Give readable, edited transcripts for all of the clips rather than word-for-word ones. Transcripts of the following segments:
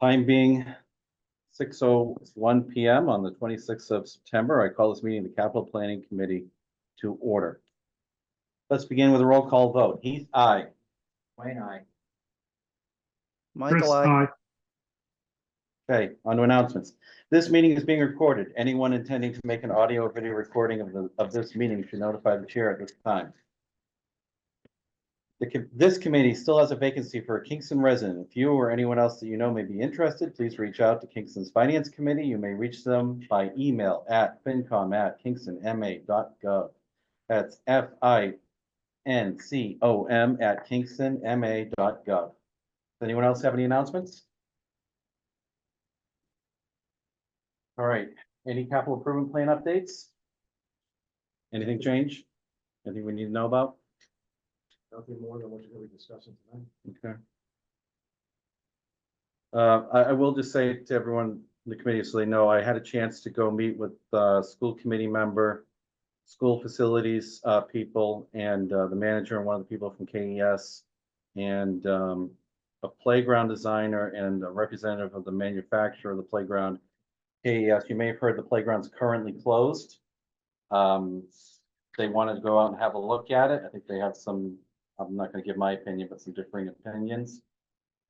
Time being 6:01 p.m. on the 26th of September, I call this meeting of the Capital Planning Committee to order. Let's begin with a roll call vote. Heath, aye. Wayne, aye. Michael, Chris, I. aye. Okay, on to announcements. This meeting is being recorded. Anyone intending to make an audio or video recording of this meeting should notify the chair at this time. This committee still has a vacancy for a Kingston resident. If you or anyone else that you know may be interested, please reach out to Kingston's Finance Committee. You may reach them by email at fincom@kingstonma.gov. That's FINCOM@kingstonma.gov. Does anyone else have any announcements? All right, any capital improvement plan updates? Anything change? Anything we need to know about? Nothing more than what you're gonna be discussing tonight. Okay. I will just say to everyone in the committee, so they know, I had a chance to go meet with school committee member, school facilities people, and the manager and one of the people from KES, and a playground designer and a representative of the manufacturer of the playground. KES, you may have heard the playground's currently closed. They wanted to go out and have a look at it. I think they have some, I'm not going to give my opinion, but some differing opinions.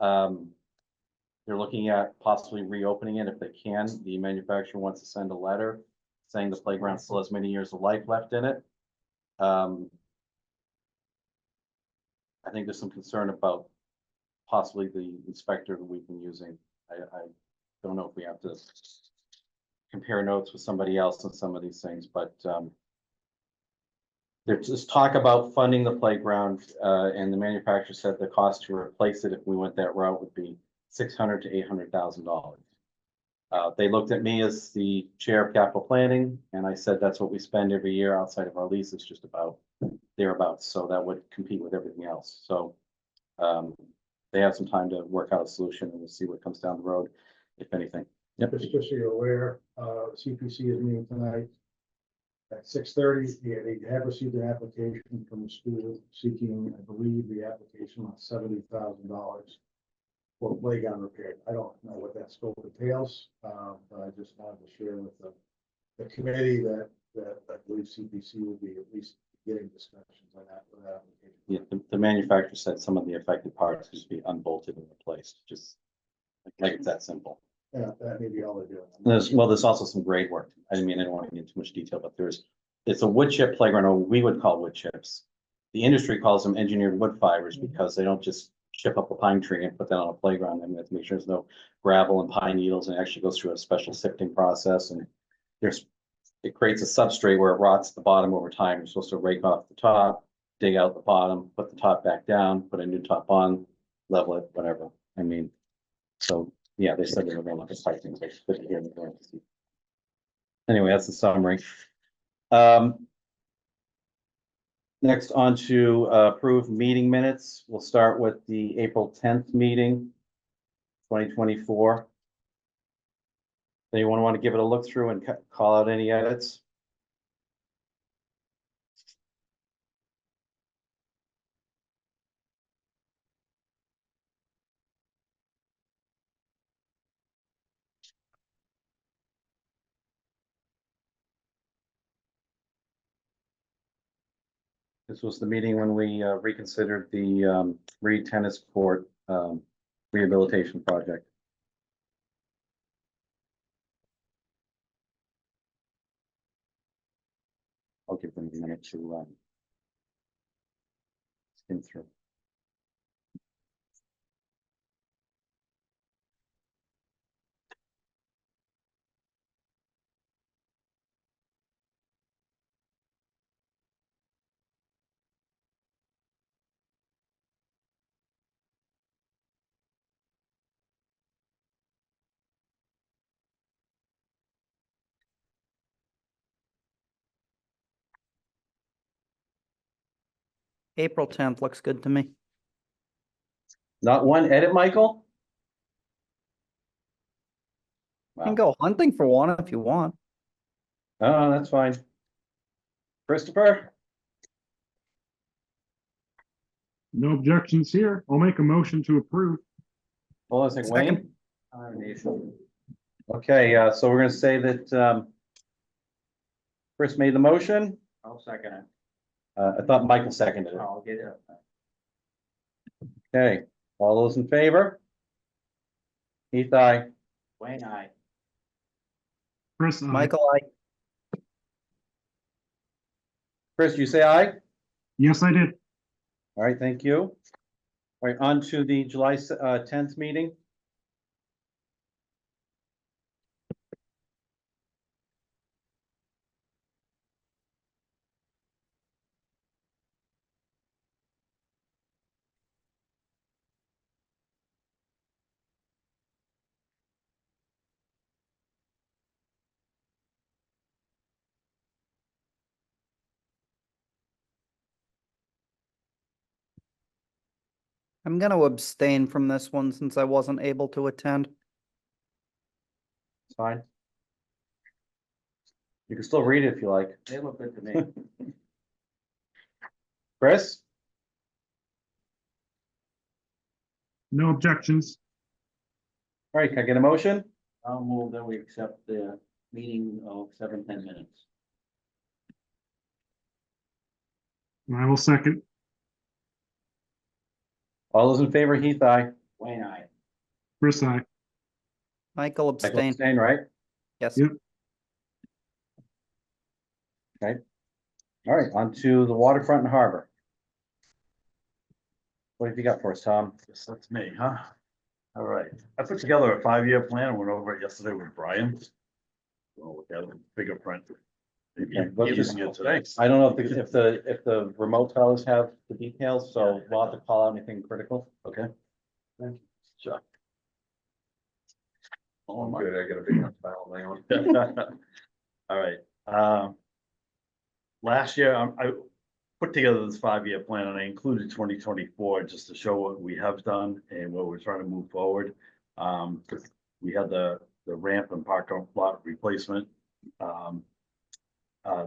They're looking at possibly reopening it if they can. The manufacturer wants to send a letter saying the playground still has many years of life left in it. I think there's some concern about possibly the inspector that we've been using. I don't know if we have to compare notes with somebody else on some of these things, but there's just talk about funding the playground, and the manufacturer said the cost to replace it if we went that route would be $600,000 to $800,000. They looked at me as the chair of capital planning, and I said that's what we spend every year outside of our lease. It's just about thereabouts, so that would compete with everything else. So they have some time to work out a solution, and we'll see what comes down the road, if anything. Yep. Just so you're aware, CPC is meeting tonight at 6:30. They have received an application from the school seeking, I believe, the application on $70,000 for playground repair. I don't know what that scope entails, but I just wanted to share with the committee that I believe CPC will be at least getting discussions on that for that application. Yeah, the manufacturer said some of the affected parts just be unbolted and replaced, just like it's that simple. Yeah, that may be all they're doing. There's also some grade work. I mean, I don't want to get into too much detail, but it's a wood chip playground, or we would call wood chips. The industry calls them engineered wood fibers because they don't just chip up a pine tree and put that on a playground. And we have to make sure there's no gravel and pine needles, and it actually goes through a special sifting process. And it creates a substrate where it rots at the bottom over time. You're supposed to rake off the top, dig out the bottom, put the top back down, put a new top on, level it, whatever. I mean, so yeah, they said they were going to look at pricing. So it's good to hear them. Anyway, that's the summary. Next on to approve meeting minutes. We'll start with the April 10th meeting, 2024. Anyone want to give it a look through and call out any edits? This was the meeting when we reconsidered the Reed Tennis Court rehabilitation project. I'll give them a minute to skim through. April 10th looks good to me. Not one edit, Michael? You can go hunting for one if you want. Oh, that's fine. Christopher? No objections here. I'll make a motion to approve. Hold on a second. Wayne? Okay, so we're gonna say that, Chris made the motion. I'll second it. I thought Michael seconded it. I'll get it. Okay, all those in favor? Heath, aye. Wayne, I. Chris, aye. Michael, I, Chris, you say aye? Yes, I did. All right, thank you. All right, on to the July 10th meeting. I'm gonna abstain from this one since I wasn't able to attend. It's fine. You can still read it if you like. They look good to me. Chris? No objections. All right, can I get a motion? I'll move that we accept the meeting of 7:10 minutes. I will second. All those in favor, Heath, aye. Wayne, I. Chris, aye. Michael Michael abstain, abstain, right? yes. Yep. All right, on to the waterfront and harbor. What have you got for us, Tom? Yes, that's me, huh? All right, I put together a 5-year plan, and went over it yesterday with Brian. We'll look at it, bigger print. Maybe Okay, let's just- easier today. I don't know if the remote fellows have the details, so we'll have to call out anything critical. Okay. Thank you. Sure. Oh, good, I got a big enough file on my own. All right, last year, I put together this 5-year plan, and I included 2024 just to show what we have done and what we're trying to move forward. 'Cause we had the ramp and parking lot replacement.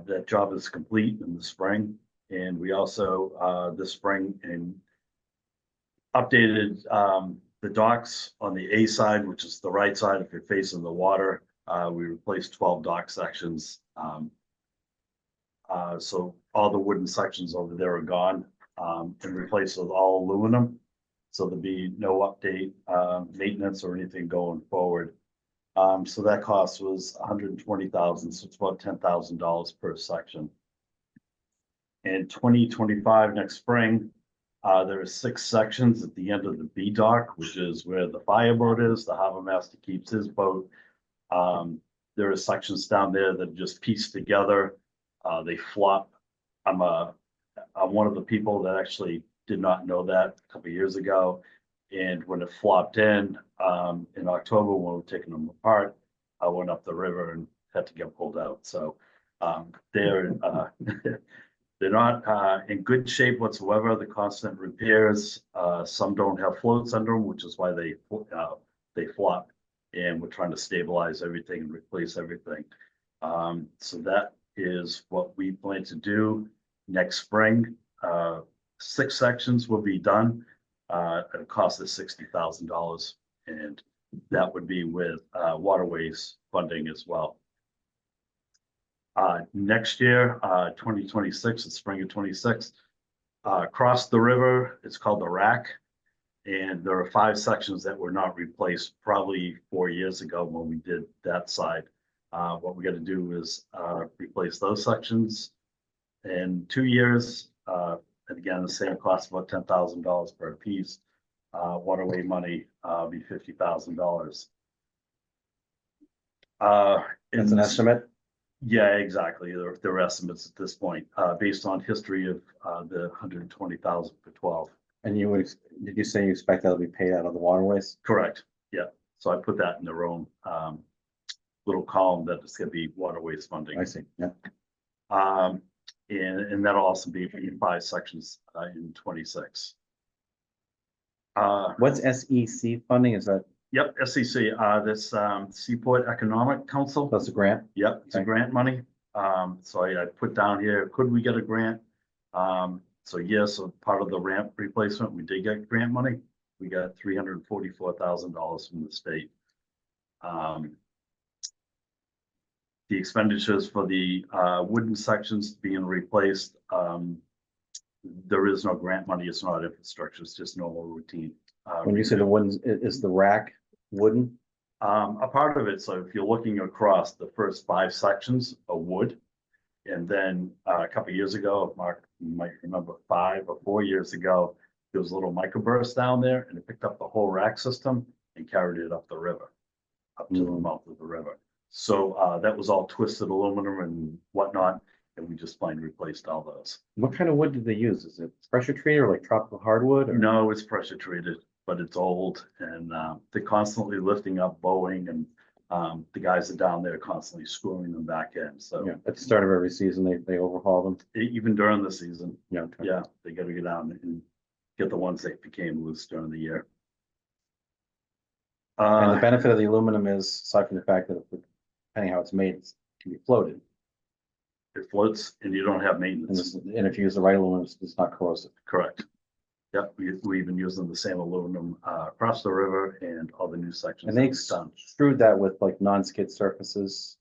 That job is complete in the spring, and we also, this spring, and updated, the docks on the A side, which is the right side if you're facing the water. We replaced 12 dock sections. So all the wooden sections over there are gone, and replaced with all aluminum. So there'll be no update, maintenance or anything going forward. So that cost was $120,000, so it's about $10,000 per section. In 2025, next spring, there are 6 sections at the end of the B dock, which is where the fireboat is, the harbor master keeps his boat. There are sections down there that just piece together. They flop. I'm one of the people that actually did not know that a couple of years ago. And when it flopped in October, when we were taking them apart, I went up the river and had to get pulled out. So they're they're not in good shape whatsoever. The constant repairs, some don't have floats under them, which is why they flop. And we're trying to stabilize everything and replace everything. So that is what we plan to do next spring. 6 sections will be done. At a cost of $60,000, and that would be with waterways funding as well. Next year, 2026, the spring of 26, across the river, it's called the Rack, and there are 5 sections that were not replaced probably 4 years ago when we did that side. What we got to do is replace those sections in 2 years. And again, the same cost, about $10,000 per piece. Waterway money be $50,000. It's an estimate. Yeah, exactly. They're estimates at this point, based on history of the 120,000 for 12. And did you say you expect that'll be paid out of the waterways? Correct. Yeah. So I put that in their own little column that it's gonna be waterways funding. I see, yeah. And that'll also be in 5 sections in 26. What's SEC funding? Is that, Yep, SEC, this Seaport Economic Council. that's a grant? Yep, it's a Okay. grant money. So I put down here, could we get a grant? So yes, so part of the ramp replacement, we did get grant money. We got $344,000 from the state. Um, the expenditures for the wooden sections being replaced, there is no grant money, it's not infrastructure, it's just normal routine. When you say the wooden, is the rack wooden? A part of it, so if you're looking across, the first 5 sections are wood. And then a couple of years ago, Mark, you might remember 5 or 4 years ago, there was a little microburst down there and it picked up the whole rack system and carried it up the river, up to the mouth of the river. So that was all twisted aluminum and whatnot, and we just plain replaced all those. What kind of wood did they use? Is it pressure treated or like tropical hardwood or? No, it's pressure treated, but it's old and they're constantly lifting up Boeing and the guys are down there constantly screwing them back in. So Yeah, at the start of every season, they overhaul them. even during the season, Yeah. Okay. yeah, they gotta get down and get the ones that became loose during the year. And the benefit of the aluminum is, aside from the fact that depending how it's made, it can be floated. It floats and you don't have And, maintenance. and if you use the right aluminum, it's not corrosive. Correct. Yep, we've been using the same aluminum across the river and all the new sections. And they that we've done. extrude that with like non-skid surfaces.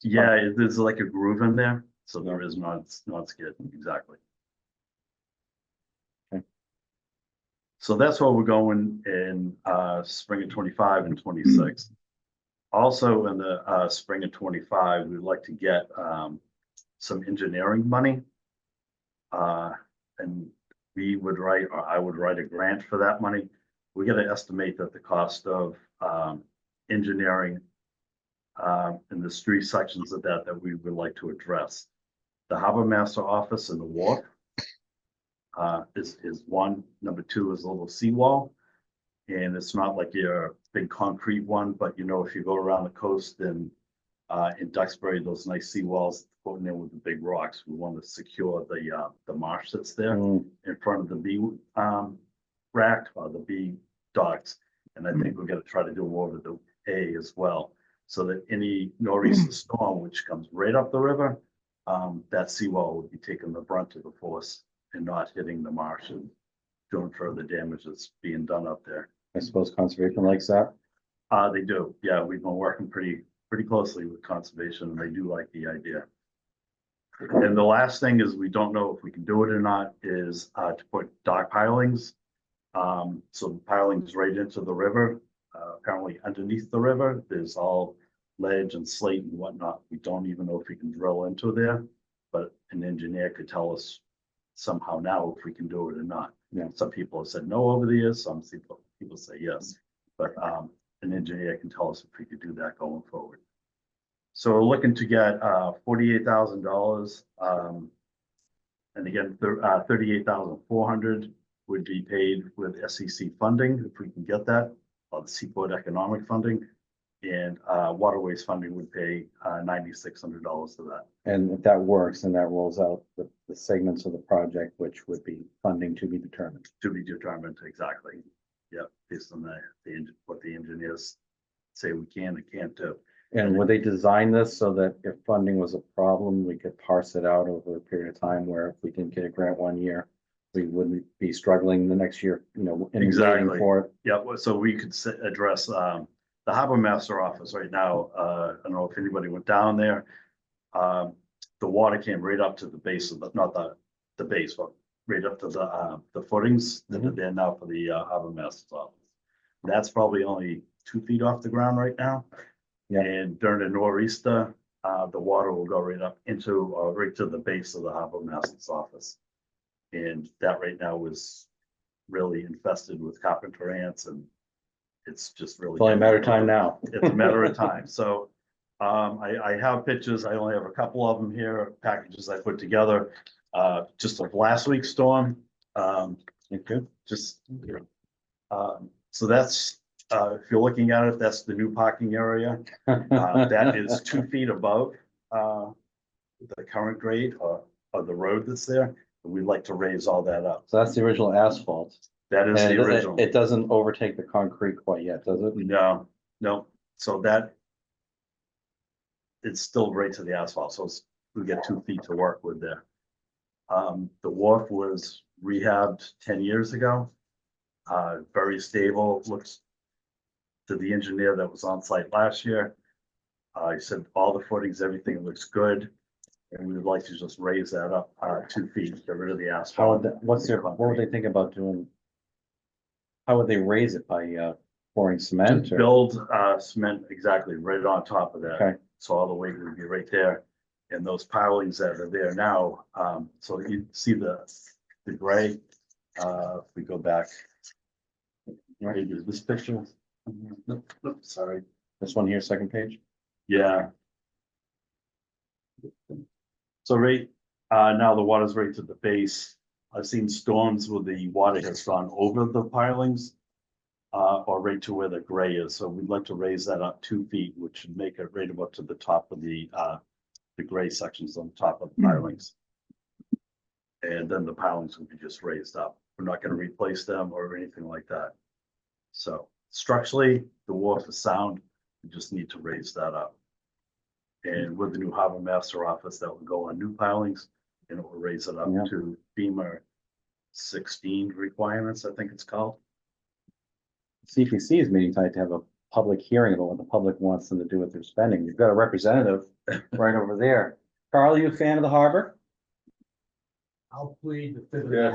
Yeah, there's like a groove in there, so there is not skid, exactly. Okay. So that's what we're going in spring of 25 and 26. Also in the spring of 25, we'd like to get some engineering money. And we would write, or I would write a grant for that money. We got to estimate that the cost of engineering in the 3 sections of that we would like to address. The harbor master office and the wharf is one. Number 2 is a little seawall. And it's not like your big concrete one, but you know, if you go around the coast and in Duxbury, those nice seawalls putting in with the big rocks, we want to secure the marsh that's there Mm, in front of the B rack or the B docks. And I think we're gonna try to do them over the A as well, so that any nor'easter storm, which comes right up the river, that seawall would be taking the brunt of the force and not hitting the marsh and doing further damage that's being done up there. I suppose conservation likes that. They do, yeah, we've been working pretty closely with conservation, and they do like the idea. And the last thing is, we don't know if we can do it or not, is to put dock pilings. So the pilings right into the river, apparently underneath the river, there's all ledge and slate and whatnot. We don't even know if we can drill into there, but an engineer could tell us somehow now if we can do it or not. Yeah. Some people have said no over the years, some people say yes, but an engineer can tell us if we could do that going forward. So we're looking to get $48,000. And again, 38,400 would be paid with SEC funding if we can get that, or the Seaport Economic Funding. And Waterways funding would pay $9,600 for that. And if that works, then that rolls out the segments of the project, which would be funding to be determined. To be determined, exactly. Yep, based on what the engineers say we can and can't do. And would they design this so that if funding was a problem, we could parse it out over a period of time where if we didn't get a grant one year, we wouldn't be struggling the next year, you know, in waiting Exactly. for it? Yeah, so we could address the harbor master office right now. I don't know if anybody went down there. The water came right up to the base of not the base, but right up to the footings that are there now for the harbor master's office. That's probably only 2 feet off the ground right now. Yeah. And during the nor'easter, the water will go right up into right to the base of the harbor master's office. And that right now is really infested with carpenter ants, and it's just really. It's only a matter of time now. It's a matter of time. So I have pictures. I only have a couple of them here, packages I put together, just of last week's storm. Okay. Just, so that's, if you're looking at it, that's the new parking area. That is 2 feet above the current grade of the road that's there. We'd like to raise all that up. So that's the original asphalt. That is And the original. it doesn't overtake the concrete quite yet, does it? No, so that it's still right to the asphalt, so we get 2 feet to work with there. The wharf was rehabbed 10 years ago. Very stable, looks to the engineer that was on site last year. He said all the footings, everything looks good. And we would like to just raise that up, 2 feet, get rid of the How asphalt. would, what would they think about doing? How would they raise it by, pouring cement Just or? build, cement exactly right on top of that. Okay, So all the weight would be right there. And those pilings that are there now, so you see the gray, if we go back. Right, is this picture? Nope, nope, sorry. this one here, second page. Yeah. So right, now the water's right to the base. I've seen storms where the water has gone over the pilings. Or right to where the gray is, so we'd like to raise that up 2 feet, which would make it right about to the top of the gray sections on top of the pilings. And then the pilings would be just raised up. We're not gonna replace them or anything like that. So structurally, the wharf is sound, we just need to raise that up. And with the new harbor master office, that would go on new pilings, and it will raise it up Yeah. to FEMA 16 requirements, I think it's called. CPC is meeting tonight to have a public hearing about what the public wants them to do with their spending. You've got a representative right over there. Carl, are you a fan of the harbor? I'll plead the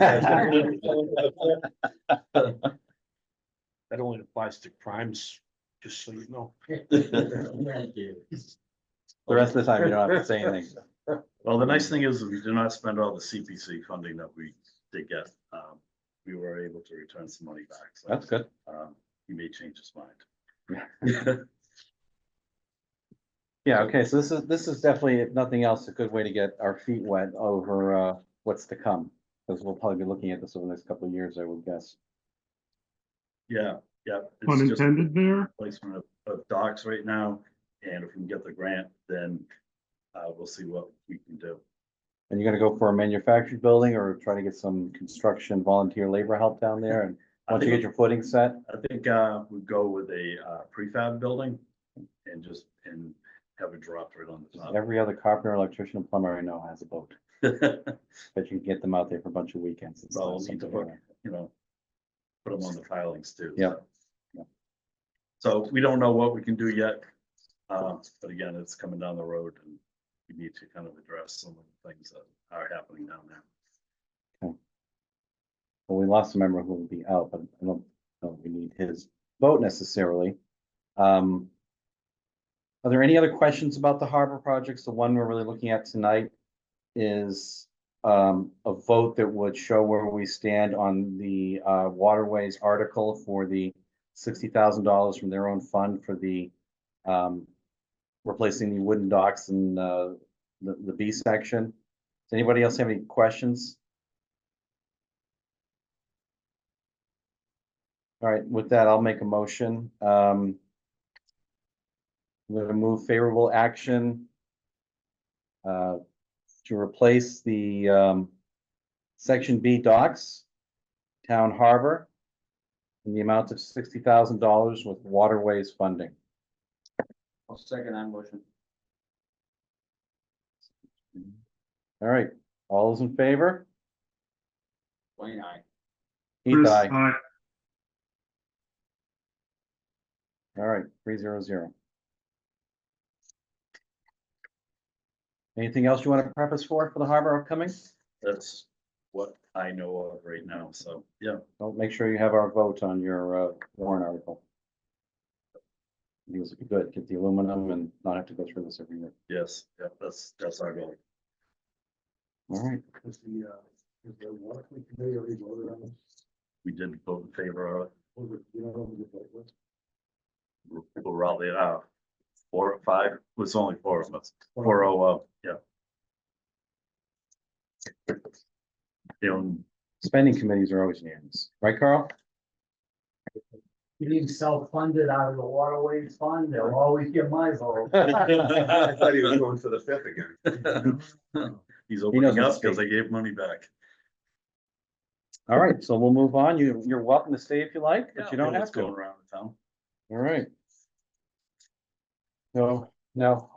That only applies to crimes, just so you know. The rest of the time, you don't have to say anything. Well, the nice thing is we do not spend all the CPC funding that we did get. We were able to return some money back. So, That's good. he may change his mind. Yeah, okay, so this is definitely, if nothing else, a good way to get our feet wet over what's to come. Because we'll probably be looking at this over the next couple of years, I would guess. Yeah, yeah. Pun It's just intended there. placement of docks right now, and if we can get the grant, then we'll see what we can do. And you're gonna go for a manufactured building or try to get some construction volunteer labor help down there? And once you get your footing set, I think we'd go with a prefab building and just have it dropped right on the top. every other carpenter, electrician, and plumber I know has a boat. But you can get them out there for a bunch of weekends. and Well, stuff, we'll need to something like you know, put them on the pilings too. Yeah. so. Yeah. So we don't know what we can do yet, but again, it's coming down the road and we need to kind of address some of the things that are happening down there. Well, we lost a member who will be out, but I don't know if we need his vote necessarily. Are there any other questions about the harbor projects? The one we're really looking at tonight is a vote that would show where we stand on the waterways article for the $60,000 from their own fund for the replacing the wooden docks in the B section. Does anybody else have any questions? All right, with that, I'll make a motion. I'm going to move favorable action to replace the Section B docks, Town Harbor, in the amount of $60,000 with waterways funding. I'll second that motion. All right, all those in favor? Wayne, aye. Heath, Chris, aye. aye. All right, 300. Anything else you want to preface for the harbor upcoming? That's what I know of right now, so, yeah. Well, make sure you have our vote on your warrant article. I think this would be good, get the aluminum and not have to go through this every year. Yes, yeah, that's our goal. All right, Is the water committee already voted on this? We did vote in favor of it. Was it, you know, who the vote was? We're all there now. 4 or 5, it was only 4 of us. 4-0, yeah. spending committees are always unanimous, right, Carl? Being self-funded out of the waterways fund, they'll always get my vote. I thought he was going for the 5th again. He's knows opening what up to because say. I gave money back. All right, so we'll move on. You're welcome to stay if you like, but you don't What's have to. going around the town. All right. No, no,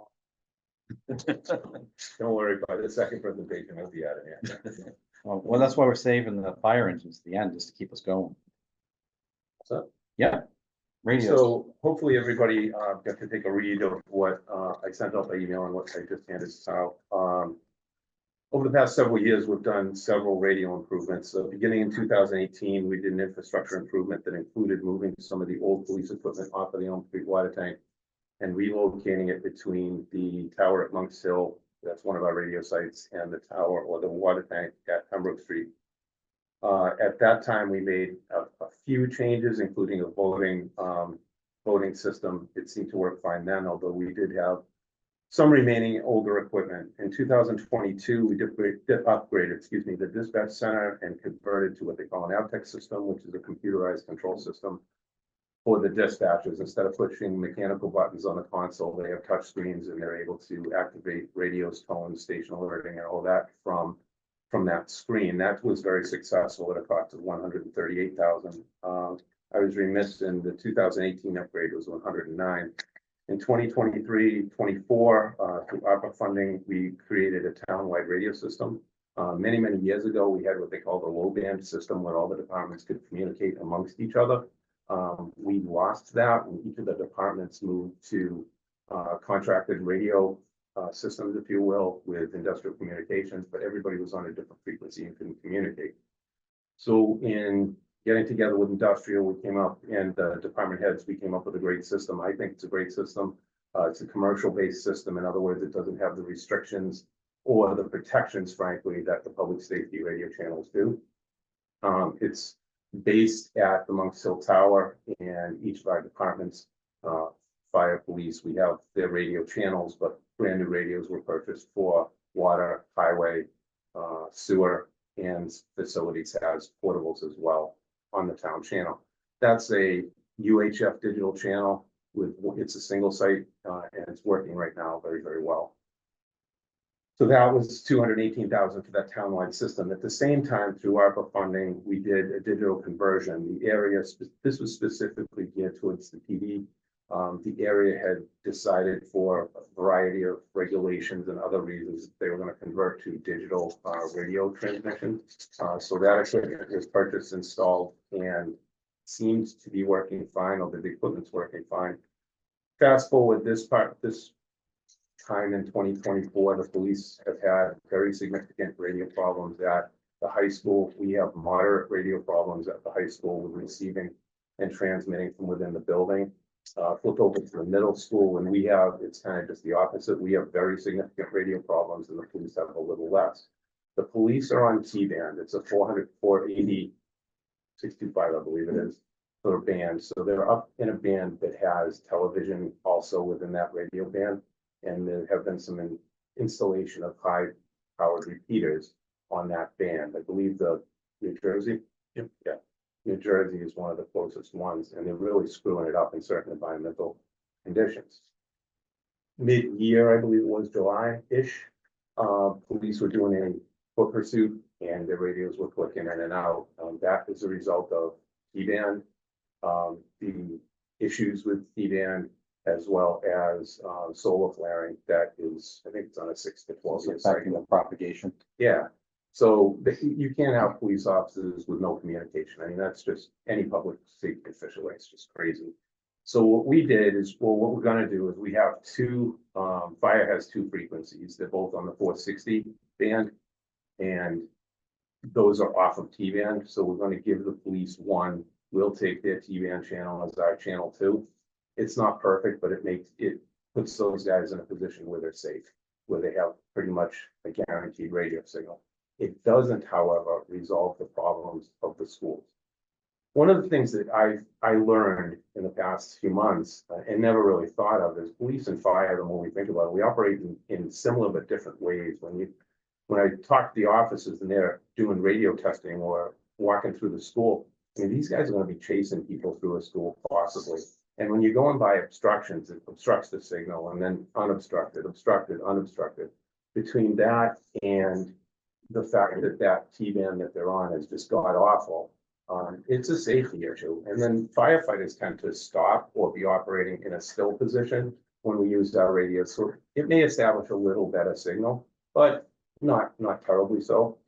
Don't worry, by the second presentation, I'll be out of here. well, that's why we're saving the fire engines at the end, just to keep us going. So? Yeah, radios. So hopefully everybody got to take a read of what I sent out by email and what I just handed out. Over the past several years, we've done several radio improvements. So beginning in 2018, we did an infrastructure improvement that included moving some of the old police equipment off of the Elm Street water tank and relocating it between the tower at Monk's Hill, that's one of our radio sites, and the tower or the water tank at Pembroke Street. At that time, we made a few changes, including a voting system. It seemed to work fine then, although we did have some remaining older equipment. In 2022, we upgraded, the dispatch center and converted to what they call an Avtech system, which is a computerized control system for the dispatchers. Instead of pushing mechanical buttons on the console, they have touch screens and they're able to activate radios, tones, station alerting, and all that from that screen. That was very successful at a cost of $138,000. I was remiss in the 2018 upgrade was 109. In 2023-24, through ARPA funding, we created a town-wide radio system. Many years ago, we had what they called a low band system where all the departments could communicate amongst each other. We lost that when each of the departments moved to contracted radio systems, if you will, with industrial communications, but everybody was on a different frequency and couldn't communicate. So in getting together with industrial, we came up, and the department heads, we came up with a great system. I think it's a great system. It's a commercial-based system. In other words, it doesn't have the restrictions or the protections, frankly, that the public safety radio channels do. It's based at the Monk's Hill Tower, and each of our departments, fire, police, we have their radio channels, but brand new radios were purchased for water, highway, sewer, and facilities has portables as well on the town channel. That's a UHF digital channel it's a single site, and it's working right now very well. So that was $218,000 for that townwide system. At the same time, through ARPA funding, we did a digital conversion. The area, this was specifically geared towards the PD. The area had decided for a variety of regulations and other reasons they were going to convert to digital radio transmission. So that equipment was purchased, installed, and seems to be working fine, although the equipment's working fine. Fast forward this time in 2024, the police have had very significant radio problems at the high school. We have moderate radio problems at the high school with receiving and transmitting from within the building. Flip over to the middle school, and it's kind of just the opposite. We have very significant radio problems, and the police have a little less. The police are on T-band. It's a 480, 625, I believe it is, for a band. So they're up in a band that has television also within that radio band. And there have been some installation of high-powered repeaters on that band. I believe the New Jersey. Yep. Yeah. New Jersey is one of the closest ones, and they're really screwing it up in certain environmental conditions. Mid-year, I believe it was July-ish, police were doing a foot pursuit, and their radios were clicking in and out. That is a result of T-band, the issues with T-band, as well as solar flaring. That is, I think it's on a 6 to 12 year Affecting cycle. the propagation. Yeah. So you can't have police officers with no communication. I mean, that's just any public safety official. It's just crazy. So what we did is, well, what we're going to do is we have two, fire has two frequencies. They're both on the 460 band, and those are off of T-band. So we're going to give the police one. We'll take their T-band channel as our channel 2. It's not perfect, but it puts those guys in a position where they're safe, where they have pretty much a guaranteed radio signal. It doesn't, however, resolve the problems of the schools. One of the things that I learned in the past few months and never really thought of is police and fire. The more we think about it, we operate in similar but different ways. When I talk to the officers and they're doing radio testing or walking through the school, I mean, these guys are going to be chasing people through a school possibly. And when you're going by obstructions, it obstructs the signal, and then unobstructed, obstructed, unobstructed. Between that and the fact that that T-band that they're on is just god awful, it's a safety issue. And then firefighters tend to stop or be operating in a still position when we use our radio. So it may establish a little better signal, but not terribly so.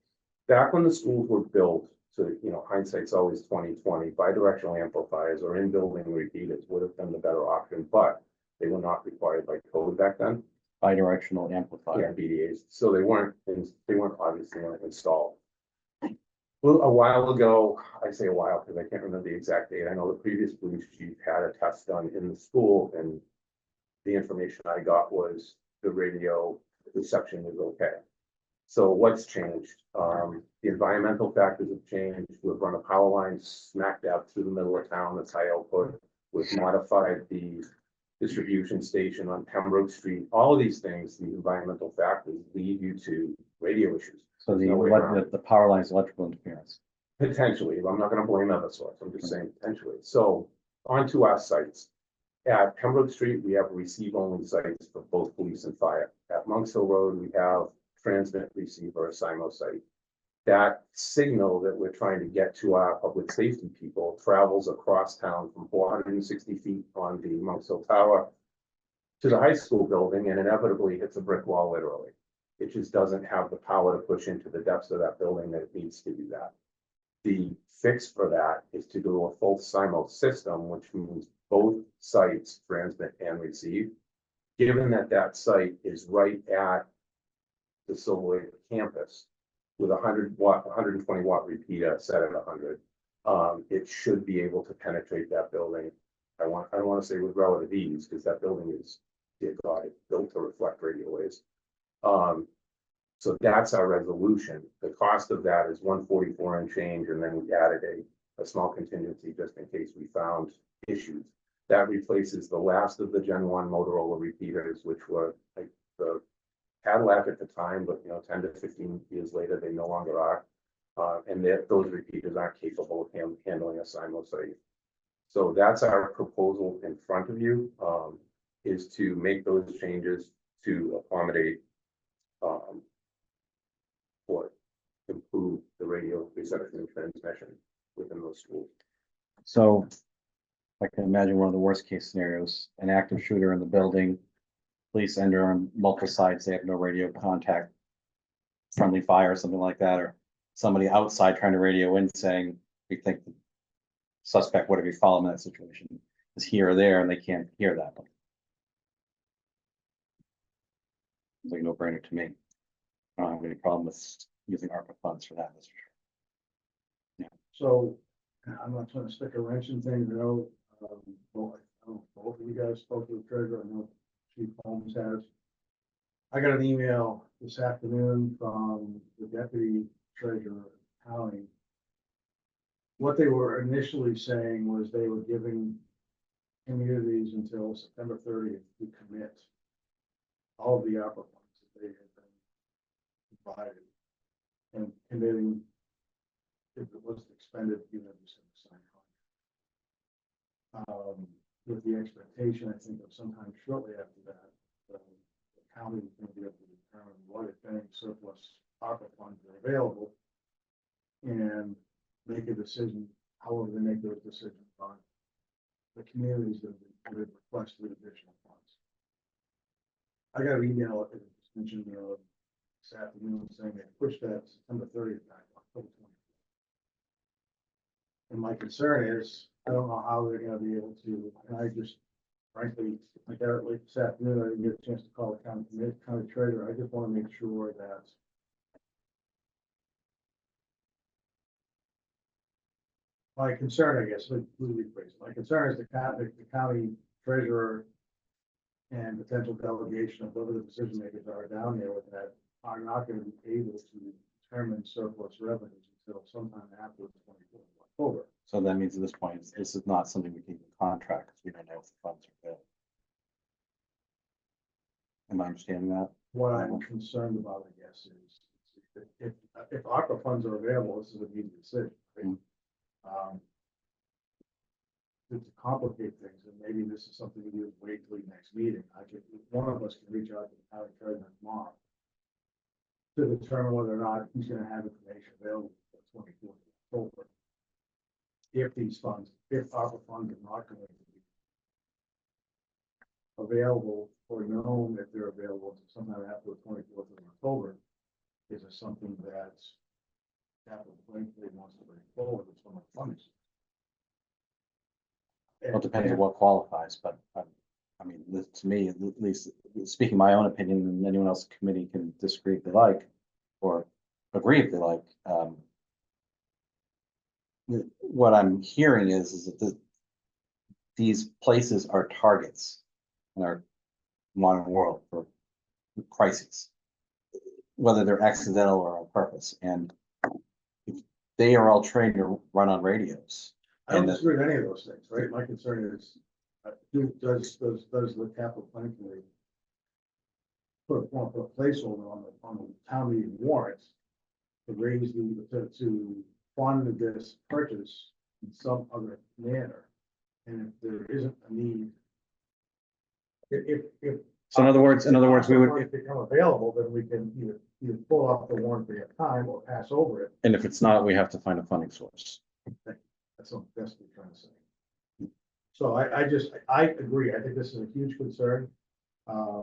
Back when the schools were built, So, you know, hindsight's always 20/20. Bidirectional amplifiers or in-building repeaters would have been the better option, but they were not required by code back then. Bidirectional Yeah, amplifier. BDAs, so they weren't obviously installed. Well, a while ago, I say a while because I can't remember the exact date. I know the previous police chief had a test done in the school, and the information I got was the radio reception was okay. So what's changed? The environmental factors have changed. We've run a power line smack dab through the middle of town that's high output. We've modified the distribution station on Pembroke Street. All of these things, the environmental factors lead you to radio issues. So There's no way around it. the power line's electrical interference. Potentially, I'm not gonna blame Eversource, I'm just saying potentially. So onto our sites. At Pembroke Street, we have receive-only sites for both police and fire. At Monks Hill Road, we have transmit, receive, or a SIMO site. That signal that we're trying to get to our public safety people travels across town from 460 feet on the Monks Hill Tower to the high school building and inevitably hits a brick wall literally. It just doesn't have the power to push into the depths of that building that it needs to do that. The fix for that is to do a full SIMO system, which means both sites transmit and receive. Given that that site is right at the Silver Lake campus with 100-watt, 120-watt repeater set at 100, it should be able to penetrate that building. I don't want to say with relative ease because that building is, dear God, it's built to reflect radio waves. So that's our resolution. The cost of that is 144 and change, and then we added a small contingency just in case we found issues. That replaces the last of the Gen 1 Motorola repeaters, which were like the Cadillac at the time, but you know, 10 to 15 years later, they no longer are. And those repeaters aren't capable of handling a SIMO site. So that's our proposal in front of you, is to make those changes to accommodate or improve the radio reception and transmission within those schools. So I can imagine one of the worst case scenarios, an active shooter in the building. Police enter on multiple sides, they have no radio contact. Friendly fire or something like that, or somebody outside trying to radio in saying, we think the suspect, whatever you follow in that situation, is here or there, and they can't hear that. It's like no brainer to me. I don't have any problem with using ARPA funds for that, that's for sure. So I'm not trying to stick a wrench in things, I know, well, I don't know, both of you guys spoke to the treasurer, I know Chief Holmes has. I got an email this afternoon from the deputy treasurer of the county. What they were initially saying was they were giving communities until September 30th to commit all of the ARPA funds that they had been provided, and committing if it was expended, you know, just sign contract. With the expectation, I think, of sometime shortly after that, the county is going to be able to determine what, if any, surplus ARPA funds are available, and make a decision, however they make those decisions on the communities that have requested additional funds. I got an email, I think it was mentioned this afternoon, saying they pushed that September 30th back to October 20th. And my concern is, I don't know how they're gonna be able to, and I just, frankly, like Eric, late this afternoon, I didn't get a chance to call the county treasurer. I just wanna make sure that my concern, I guess, let me rephrase it. My concern is the county treasurer and potential delegation of whatever the decision makers are down there with that are not gonna be able to determine surplus revenues until sometime after the 24th of October. So that means at this point, this is not something we can even contract, because we don't know if the funds are available. Am I understanding that? What I'm concerned about, I guess, is if ARPA funds are available, this is a easy decision. Right? To complicate things, and maybe this is something we do wait till the next meeting. One of us can reach out to the county treasurer tomorrow to determine whether or not he's going to have information available for 24th of October. If these funds, if ARPA funds are not going to be available or known that they're available sometime after the 24th of October, is it something that capital plan they wants to bring forward with some of the funds. Well, depends on what qualifies, but, I mean, to me, at least, speaking my own opinion, and anyone else in the committee can disagree if they like, or agree if they like, what I'm hearing is that these places are targets in our modern world for crises, whether they're accidental or on purpose, and if they are all trained to run on radios. I don't And disagree with any of those things, right? My concern is, does the capital planning committee put a placeholder on the town meeting warrants to raise to fund this purchase in some other manner? And if there isn't a need, if. So in other words, we would, If become available, then we can either pull off the warrant if we have time or pass over it. and if it's not, we have to find a funding source. That's what we're trying to say. So I agree. I think this is a huge concern. I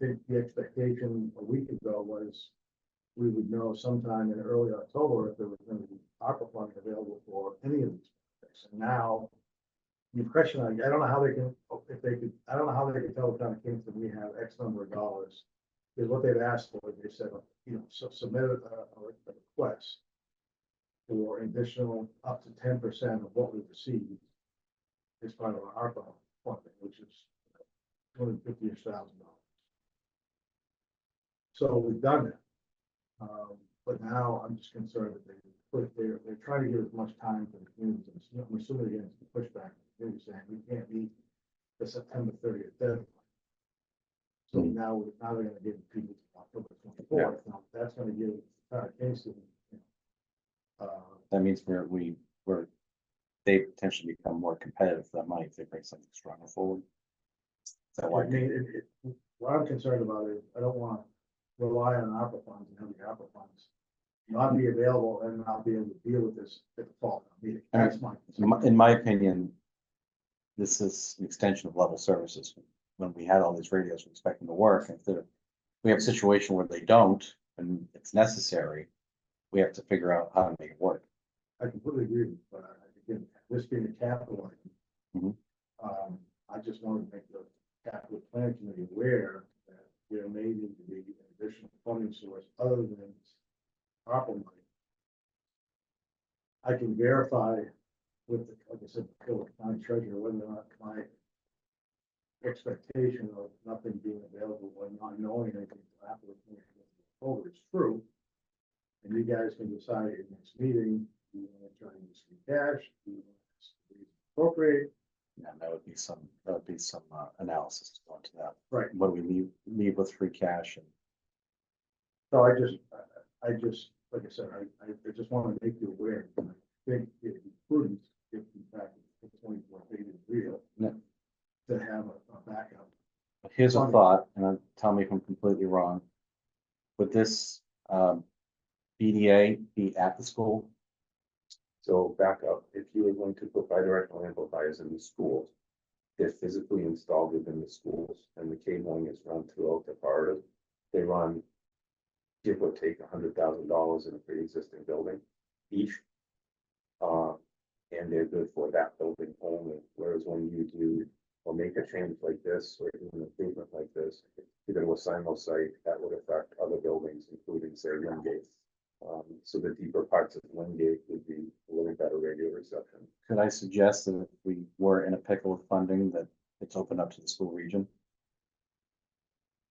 think the expectation a week ago was we would know sometime in early October if there was going to be ARPA funding available for any of these projects. And now the impression, I don't know how they can, if they could, I don't know how they can tell the town of Kingston we have X number of dollars. Because what they've asked for, they said, submit a request for additional up to 10% of what we received as part of our ARPA funding, which is $250,000. So we've done that. But now I'm just concerned that they're trying to give as much time to the communities. I'm assuming again, it's the pushback. They're saying we can't meet the September 30th deadline. So now they're going to give people October 24th. Now that's going to give Kingston. That means they potentially become more competitive for that money if they bring something stronger forward. Is that why? I mean, what I'm concerned about is I don't want to rely on ARPA funds and have the ARPA funds not be available and not be able to deal with this at the fall meeting. That's my concern. In my opinion, this is an extension of level services. When we had all these radios, we expect them to work. If we have a situation where they don't, and it's necessary, we have to figure out how to make it work. I completely agree, but again, this being a capital item, I just wanted to make the capital planning committee aware that there may need to be an additional funding source other than ARPA money. I can verify with, like I said, the county treasurer, whether or not my expectation of nothing being available or not knowing anything to ARPA over is true. And you guys can decide in next meeting, do you want to try and use free cash, do you want to appropriate? And that would be some analysis to go into that. Right. What do we leave with free cash? And So I just, like I said, I just want to make you aware. I think it'd be prudent if in fact the 24 feet is real, Yeah. to have a backup. But here's a thought, and tell me if I'm completely wrong. Would this BDA be at the school? So back up, if you were going to put bidirectional amplifiers in the schools, they're physically installed within the schools and the cabling is run throughout the corridor. They run, give or take $100,000 in a pre-existing building each. And they're good for that building only. Whereas when you do or make a change like this or do an improvement like this, you're going to assign those site that would affect other buildings, including say Wingate. So the deeper parts of Wingate would be a little better radio reception. Could I suggest that if we were in a pickle with funding, that it's open up to the school region?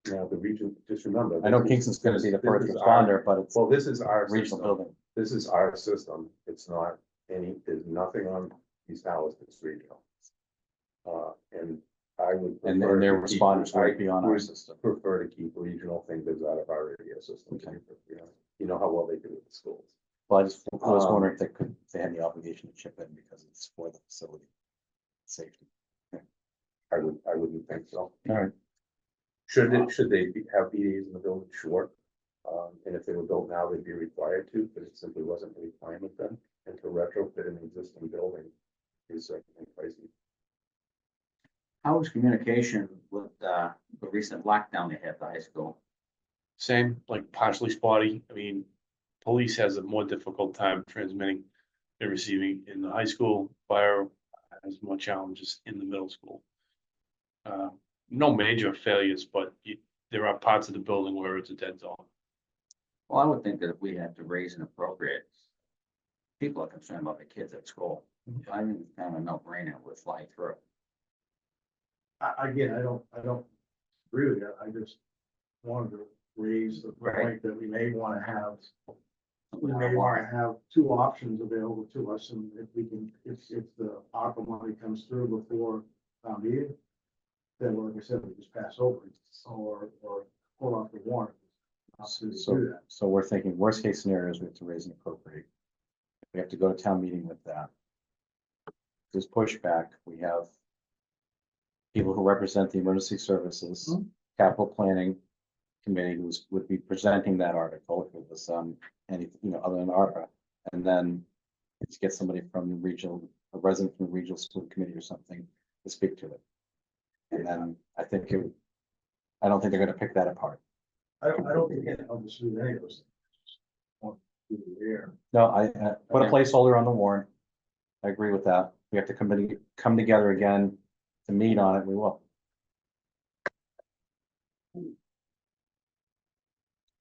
Now, the region, just remember. I know this is- Kingston's going to be the this first is our- responder, but it's Well, this is our regional system. building. This is our system. It's not there's nothing on these towers that's regional. And I would. And prefer their to keep- responders I would be on our would system. Prefer to keep regional things out of our radio system. Okay. You know how well they do with the schools. Well, I was wondering if if they had the obligation to chip in because it's for the facility safety. I wouldn't think so. All right. Should they have BDAs in the building? Sure. And if they were built now, they'd be required to, but it simply wasn't a requirement then. And to retrofit an existing building is certainly pricey. How was communication with the recent lockdown they had at the high school? Same, like partially spotty. I mean, police has a more difficult time transmitting and receiving in the high school. Fire has more challenges in the middle school. No major failures, but there are parts of the building where it's a dead zone. Well, I would think that if we had to raise an appropriate, people are concerned about the kids at school. I think it's kind of a no-brainer would fly through. Again, I don't agree with you. I just wanted to raise the point that we may want to have. We may want to have two options available to us, and if we can, if the ARPA money comes through before town meeting, then like I said, we just pass over it or pull off the warrant. To do that. So we're thinking worst case scenarios, we have to raise and appropriate. We have to go to town meeting with that. There's pushback. We have people who represent the emergency services, capital planning committee would be presenting that article if it was any, other than ARPA. And then let's get somebody from the regional, a resident from the regional school committee or something to speak to it. And then I don't think they're gonna pick that apart. I don't think it helps with any of those things. Want to do the air. No, I put a placeholder on the warrant. I agree with that. We have to come together again to meet on it. We will.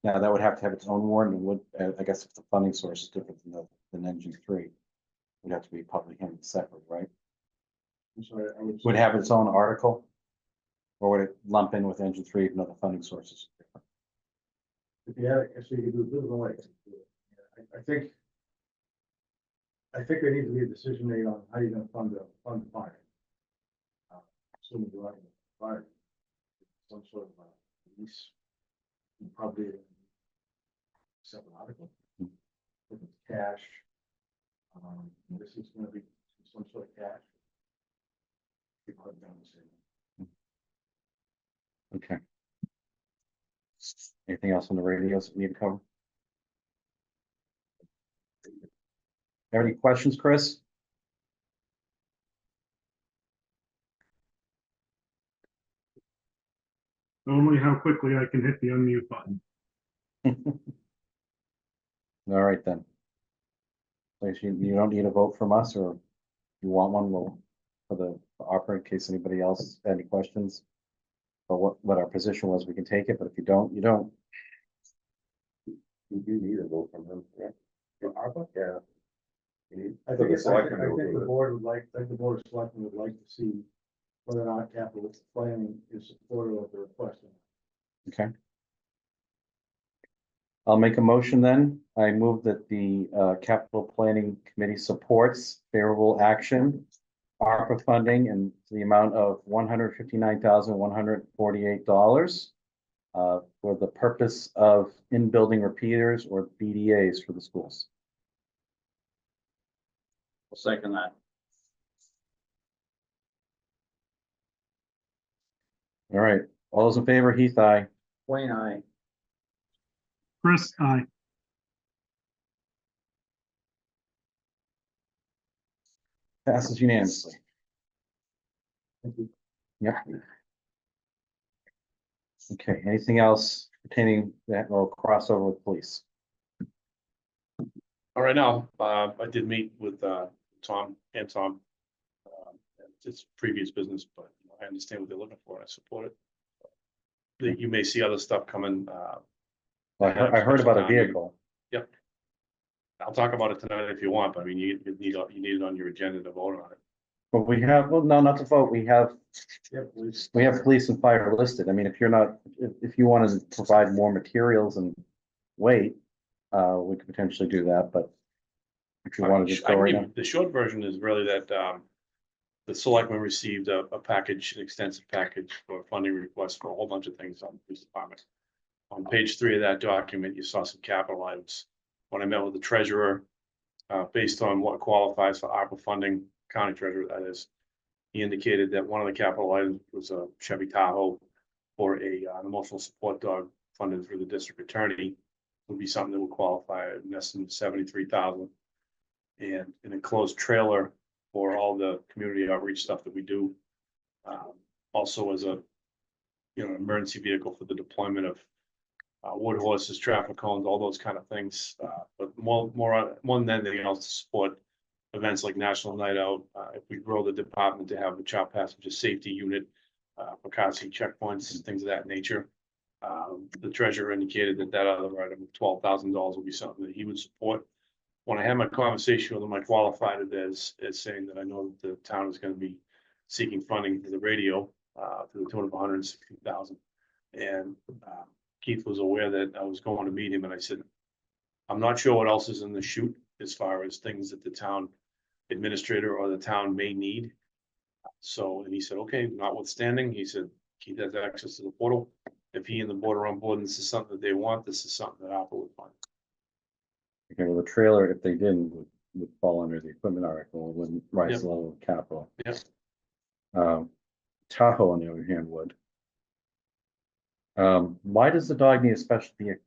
Now, that would have to have its own warrant and would, I guess if the funding source is different than engine 3, would have to be publicly handled separate, right? I'm sorry, I was. Would have its own article? Or would it lump in with engine 3 if another funding source is different? If you had, if you could do it the way. I think there needs to be a decision made on how you're gonna fund the fire. Assuming you're running the fire. Some sort of lease. And probably. Separate article. If it's cash. This is gonna be some sort of cash. You put it down the same. Okay. Anything else on the radios that we need to cover? Have any questions, Chris? Only how quickly I can hit the unmute button. All right, then. So you don't need a vote from us, or you want one, we'll, for the ARPA, in case anybody else had any questions. But what our position was, we can take it, but if you don't, you don't. You do need a vote from them, yeah. For ARPA? Yeah. I think the board would like, the board of selectmen would like to see whether or not capital planning is supportive of the request. Okay. I'll make a motion then. I move that the capital planning committee supports favorable action, ARPA funding, and the amount of $159,148 for the purpose of in-building repeaters or BDAs for the schools. I'll second that. All right, all those in favor, Heath, aye. Wayne, I. Chris, aye. Passes unanimously. Thank you. Yep. Okay, anything else pertaining that will cross over with police? All right, now, I did meet with Tom. It's previous business, but I understand what they're looking for and I support it. You may see other stuff coming. I heard about a vehicle. Yep. I'll talk about it tonight if you want, but I mean, you need it on your agenda to vote on it. But we have, well, no, not to vote. We have Yep, police and fire listed. I mean, if you're not, if you want to provide more materials and weight, we could potentially do that, but if you want to just go right now. The short version is really that the selectmen received a package, an extensive package for funding requests for a whole bunch of things on the police department. On page 3 of that document, you saw some capital items. When I met with the treasurer, based on what qualifies for ARPA funding, county treasurer that is, he indicated that one of the capital items was a Chevy Tahoe or an emotional support dog funded through the district attorney. Would be something that would qualify in essence $73,000, and an enclosed trailer for all the community outreach stuff that we do. Also as a emergency vehicle for the deployment of wood horses, traffic cones, all those kind of things. But more than anything else to support events like National Night Out. If we grow the department to have a child passenger safety unit, for car seat checkpoints and things of that nature. The treasurer indicated that other item of $12,000 would be something that he would support. When I had my conversation with him, I qualified it as saying that I know that the town is gonna be seeking funding for the radio, to the tune of $160,000. And, Keith was aware that I was going to meet him, and I said, I'm not sure what else is in the chute as far as things that the town administrator or the town may need. So, and he said, okay, notwithstanding, he said, Keith has access to the portal. If he and the board are on board, and this is something that they want, this is something that Apple would fund. Okay, well, the trailer, if they didn't, would fall under the equipment article, it wouldn't rise Yep. to the level of capital. Yep. Tahoe, on the other hand, would. Why does the dog need a special vehicle?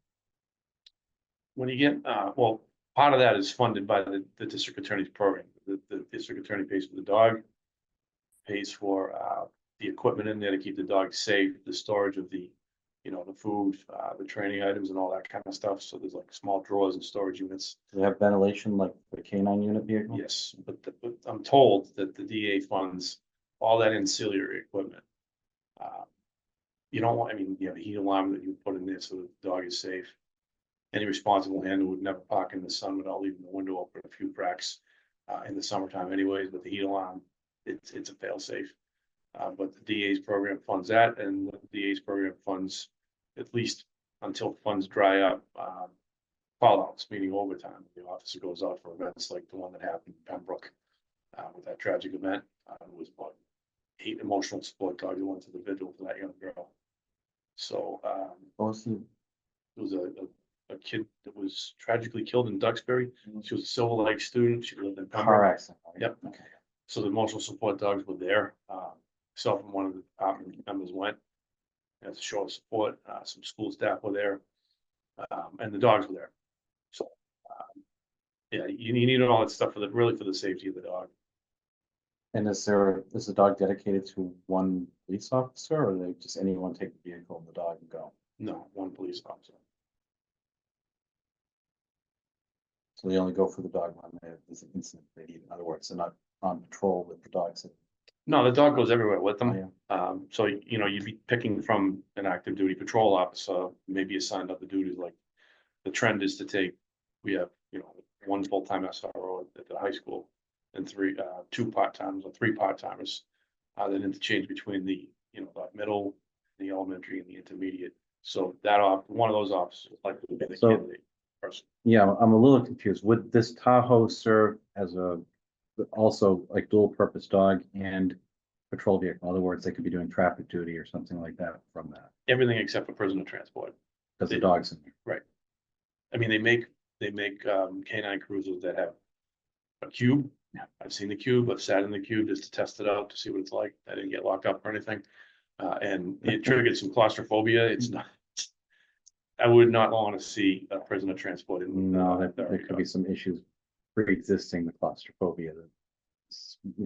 When you get, well, part of that is funded by the district attorney's program. The district attorney pays for the dog, pays for, the equipment in there to keep the dog safe, the storage of the, the food, the training items and all that kind of stuff. So there's like small drawers and storage units. Do they have ventilation like the canine unit vehicle? Yes, but I'm told that the DA funds all that ancillary equipment. You don't want, I mean, you have a heat alarm that you put in there so the dog is safe. Any responsible handler would never park in the sun without leaving the window open a few cracks, in the summertime anyways, but the heat alarm, it's a fail safe. But the DA's program funds that, and the DA's program funds, at least until funds dry up, call outs, meaning overtime. The officer goes out for events like the one that happened in Pembroke, with that tragic event. It was about 8 emotional support dogs that went to the vigil for that young girl. So, What was the, it was a kid that was tragically killed in Duxbury. She was a Silver Lake student. She lived in car Pembroke. accident? Right? Yep. Okay. So the emotional support dogs were there. Myself and one of the department members went as a show of support. Some school staff were there, and the dogs were there. So, yeah, you need all that stuff really for the safety of the dog. And is the dog dedicated to one police officer, or they just anyone take the vehicle and the dog and go? No, one police officer. So they only go for the dog when there's an incident they need. In other words, they're not on patrol with the dogs. No, the dog goes everywhere with Oh, them. yeah. So, you'd be picking from an active duty patrol officer, maybe assigned other duties, like the trend is to take, we have, one full-time SRO at the high school and 2 part-timers or 3 part-timers. That interchange between the middle, the elementary and the intermediate. So one of those officers likely to be the So- candidate person. Yeah, I'm a little confused. Would this Tahoe serve as also like dual purpose dog and patrol vehicle? In other words, they could be doing traffic duty or something like that from that, Everything except for prisoner transport. because the dog's in there. I mean, they make canine cruisers that have a cube. Yeah. I've seen the cube. I've sat in the cube just to test it out to see what it's like. I didn't get locked up or anything. And it triggered some claustrophobia. It's not, I would not want to see a prisoner transported. No, there could be some issues pre-existing the claustrophobia.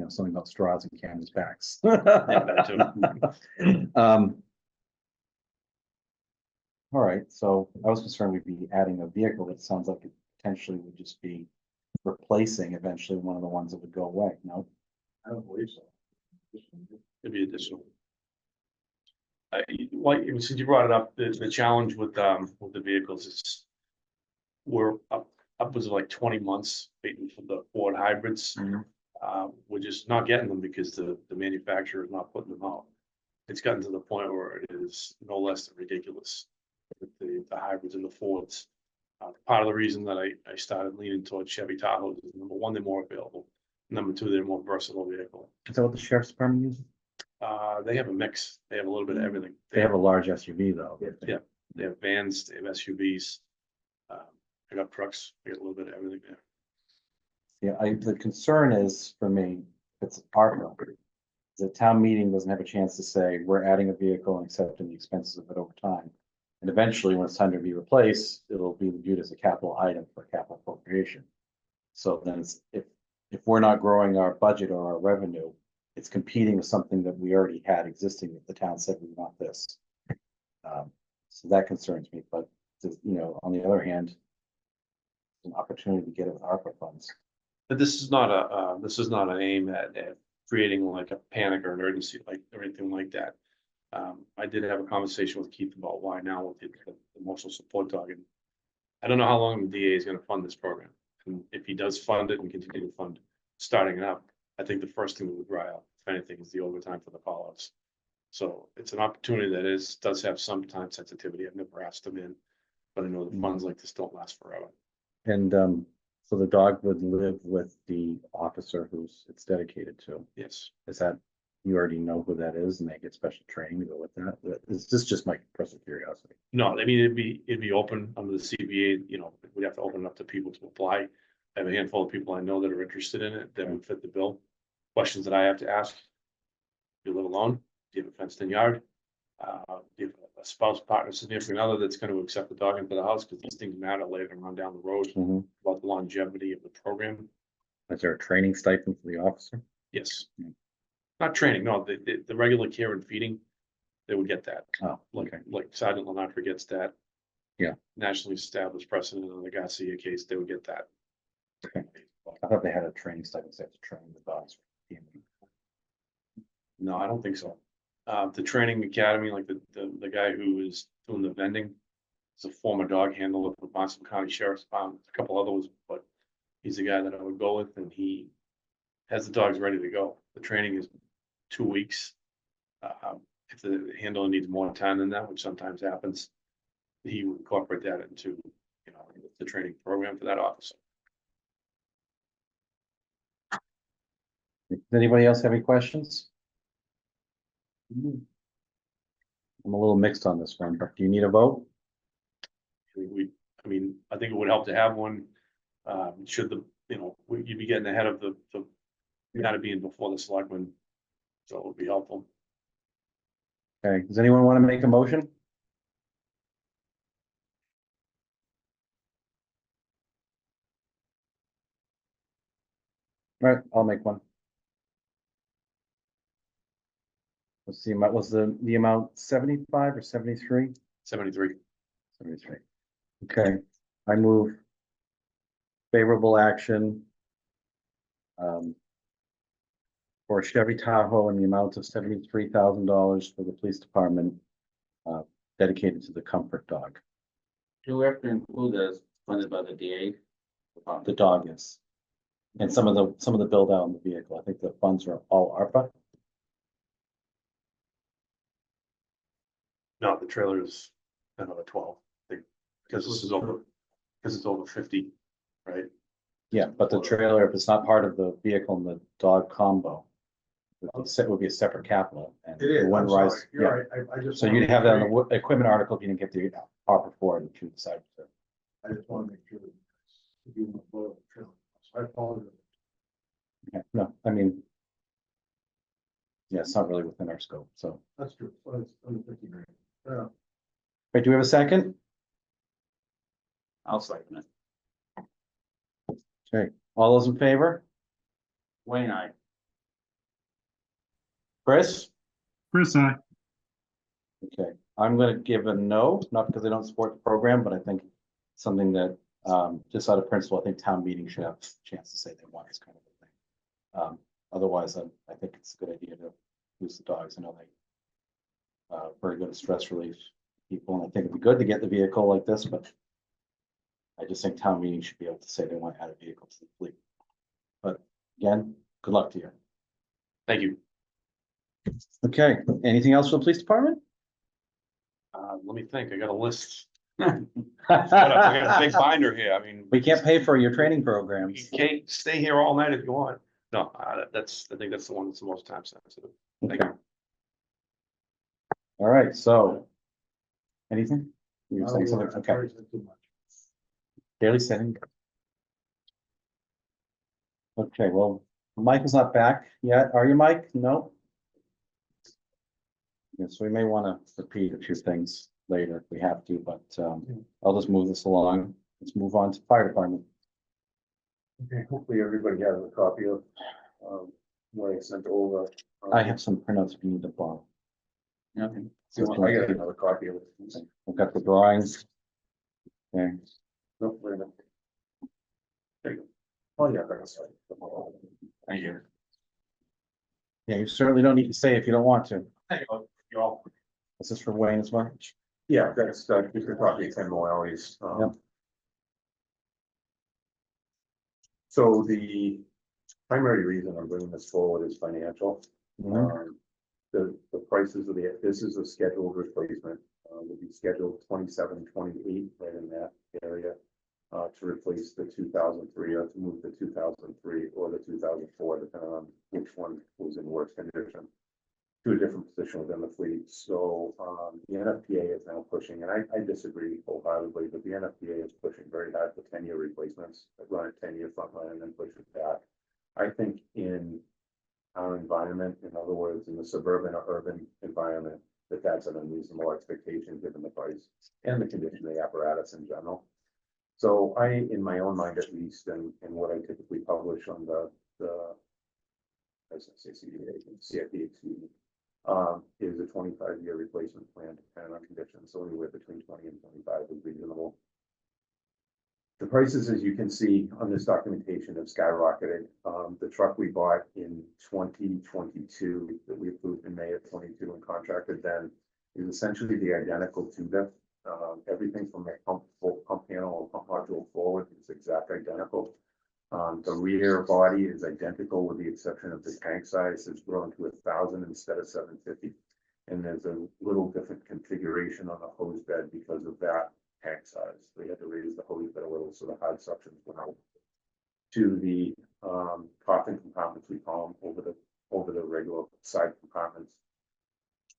Something about straws and canvas backs. that All right, so I was concerned we'd be adding a vehicle that sounds like it potentially would just be replacing eventually one of the ones that would go away. No, I don't believe so. It'd be additional. Since you brought it up, the challenge with the vehicles is we're upwards of like 20 months waiting for the Ford hybrids. We're just not getting them because the manufacturer is not putting them out. It's gotten to the point where it is no less than ridiculous with the hybrids and the Fords. Part of the reason that I started leaning towards Chevy Tahoes is, number one, they're more available. Number two, they're a more versatile vehicle. is that what the sheriff's department uses? They have a mix. They have a little bit of everything. They have a large SUV though. Yeah. They have vans, they have SUVs, pickup trucks, they got a little bit of everything there. Yeah, the concern is for me, it's ARPA. The town meeting doesn't have a chance to say, we're adding a vehicle and accepting the expenses of it over time. And eventually, when it's time to be replaced, it'll be viewed as a capital item for capital appropriation. So then if we're not growing our budget or our revenue, it's competing with something that we already had existing. If the town said we want this. So that concerns me, but on the other hand, an opportunity to get it with ARPA funds. But this is not an aim at creating like a panic or an urgency, like, or anything like that. I did have a conversation with Keith about why now with the emotional support dog, and I don't know how long the DA is gonna fund this program. And if he does fund it and continue to fund starting it up, I think the first thing that would dry up, if anything, is the overtime for the call-outs. So it's an opportunity that does have some time sensitivity. I've never asked them in, but I know the funds like this don't last forever. And so the dog would live with the officer who's it's dedicated to. Yes. Is that, you already know who that is and they get special training to go with that? Is this just my personal curiosity? No, I mean, it'd be open under the CBA, we'd have to open it up to people to apply. I have a handful of people I know that are interested in it, that would fit the bill. Questions that I have to ask. Do you live alone? Do you have a fenced in yard? Do you have a spouse, partner, significant other that's gonna accept the dog into the house? Because these things matter later on down the road Mhm. about the longevity of the program. Is there a training stipend for the officer? Yes. Yeah. Not training, no, the regular care and feeding, they would get that. Oh, Like, okay. like Sergeant Lenatra gets that. Yeah. Nationally established precedent in the Garcia case, they would get that. I thought they had a training stipend, they have to train the dogs. No, I don't think so. The training academy, like the guy who is doing the vending, is a former dog handler for Boston County Sheriff's Department, a couple others, but he's the guy that I would go with, and he has the dogs ready to go. The training is 2 weeks. If the handler needs more time than that, which sometimes happens, he would incorporate that into, the training program for that officer. Does anybody else have any questions? I'm a little mixed on this one, but do you need a vote? I think it would help to have one, should you'd be getting ahead of the kind of being before the selectmen. So it would be helpful. Okay, does anyone want to make a motion? All right, I'll make one. Let's see, was the amount 75 or 73? 73. 73. Okay, I move favorable action for Chevy Tahoe in the amount of $73,000 for the police department dedicated to the comfort dog. Do we have to include as funded by the DA? The dog is. And some of the build out in the vehicle. I think the funds are all ARPA. No, the trailer is another 12, I think, because this is because it's over 50, right? Yeah, but the trailer, if it's not part of the vehicle and the dog combo, would be a separate capital. And It is, one I'm sorry, rise, yeah. you're right, I just. So wanna you'd have that on the make equipment article if you didn't get the ARPA for it, if you decide to. sure- I just want to make sure that you want to vote the trailer. So I apologize. Yeah, no, I mean. Yeah, it's not really within our scope, so. That's true, so it's under 50 grand. Yeah. Wait, do we have a second? I'll second it. Okay, all those in favor? Wayne, I. Chris? Chris, I. Okay, I'm gonna give a no, not because I don't support the program, but I think something that, just out of principle, I think town meeting should have a chance to say they want this kind of a thing. Otherwise, I think it's a good idea to use the dogs. I know they very good at stress relief people, and I think it'd be good to get the vehicle like this, but I just think town meeting should be able to say they want to add a vehicle to the fleet. But again, good luck to you. Thank you. Okay, anything else for the police department? Let me think, I got a list. I got a big binder here, I mean. We can't pay for your training You programs. can't stay here all night if you want. No, I think that's the one that's the most time sensitive. Thank Okay, you. all right, so. Anything? You were saying I'm something, sorry, okay, I said too much. daily setting. Okay, well, Michael's not back yet, are you, Mike? No? Yes, we may want to repeat a few things later if we have to, but I'll just move this along. Let's move on to fire department. Okay, hopefully everybody has a copy of, what I sent over. I have some printouts if you need to borrow. Okay. I got another copy of it. We've got the drawings. Okay. No, wait a minute. There you go. Oh, yeah, that's right. Thank you. Yeah, you certainly don't need to say if you don't want to. You all. This is for Wayne as well. Yeah, that's, you could probably 10 more alleys. Yep. So the primary reason I'm bringing this forward is financial. Mhm. The prices of this is a scheduled replacement, will be scheduled 27, 28 right in that area. To replace the 2003 or to move the 2003 or the 2004, depending on which one was in worse condition, to a different position within the fleet. So the NFPA is now pushing, and I disagree wholeheartedly, but the NFPA is pushing very hard for 10-year replacements, that run a 10-year frontline and then push it back. I think in our environment, in other words, in the suburban or urban environment, that's an unreasonable expectation given the price and the condition of the apparatus in general. So I, in my own mind at least, and what I typically publish on the I was gonna say CFP, excuse me, is a 25-year replacement plan depending on conditions. So anywhere between 20 and 25 is reasonable. The prices, as you can see on this documentation, have skyrocketed. The truck we bought in 2022 that we approved in May of 22 and contracted then is essentially the identical to this. Everything from the pump panel or pump module forward is exact identical. The rear body is identical with the exception of the tank size has grown to 1,000 instead of 750. And there's a little different configuration on the hose bed because of that tank size. We had to raise the hose bed a little so the hard suctions went out to the coffin compartments, we call them, over the regular side compartments.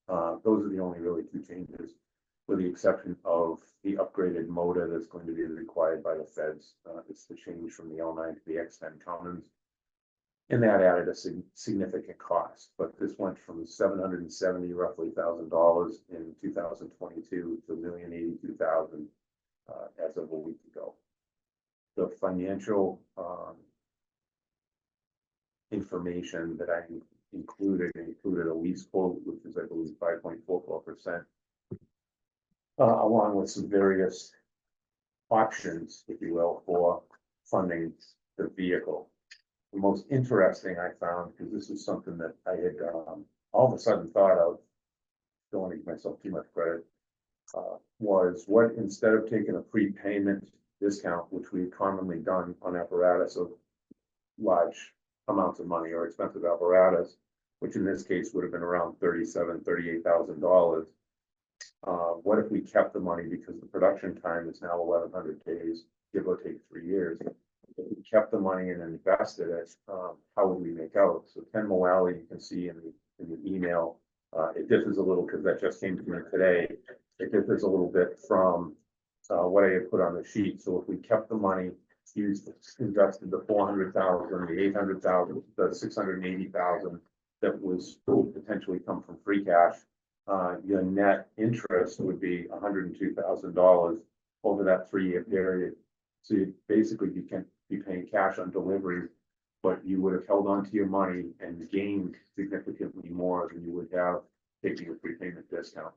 Those are the only really two changes, with the exception of the upgraded motor that's going to be required by the feds. It's the change from the L9 to the X10 Commons. And that added a significant cost, but this went from $770 roughly $1,000 in 2022 to $1,082,000 as of a week ago. The financial information that I included a lease quote, which is I believe 5.44%, along with some various options, if you will, for funding the vehicle. The most interesting I found, because this is something that I had all of a sudden thought of, don't want to give myself too much credit, was what, instead of taking a prepayment discount, which we've commonly done on apparatus of large amounts of money or expensive apparatus, which in this case would have been around $38,000. What if we kept the money, because the production time is now 1,100 days, give or take 3 years. If we kept the money and invested it, how would we make out? So Ken Mullally, you can see in the email, it differs a little because that just came to me today. It differs a little bit from what I had put on the sheet. So if we kept the money, invested the 400,000, the 800,000, the 680,000 that was potentially come from free cash, your net interest would be $102,000 over that 3-year period. So you'd basically be paying cash on delivery, but you would have held on to your money and gained significantly more than you would have taking a prepayment discount.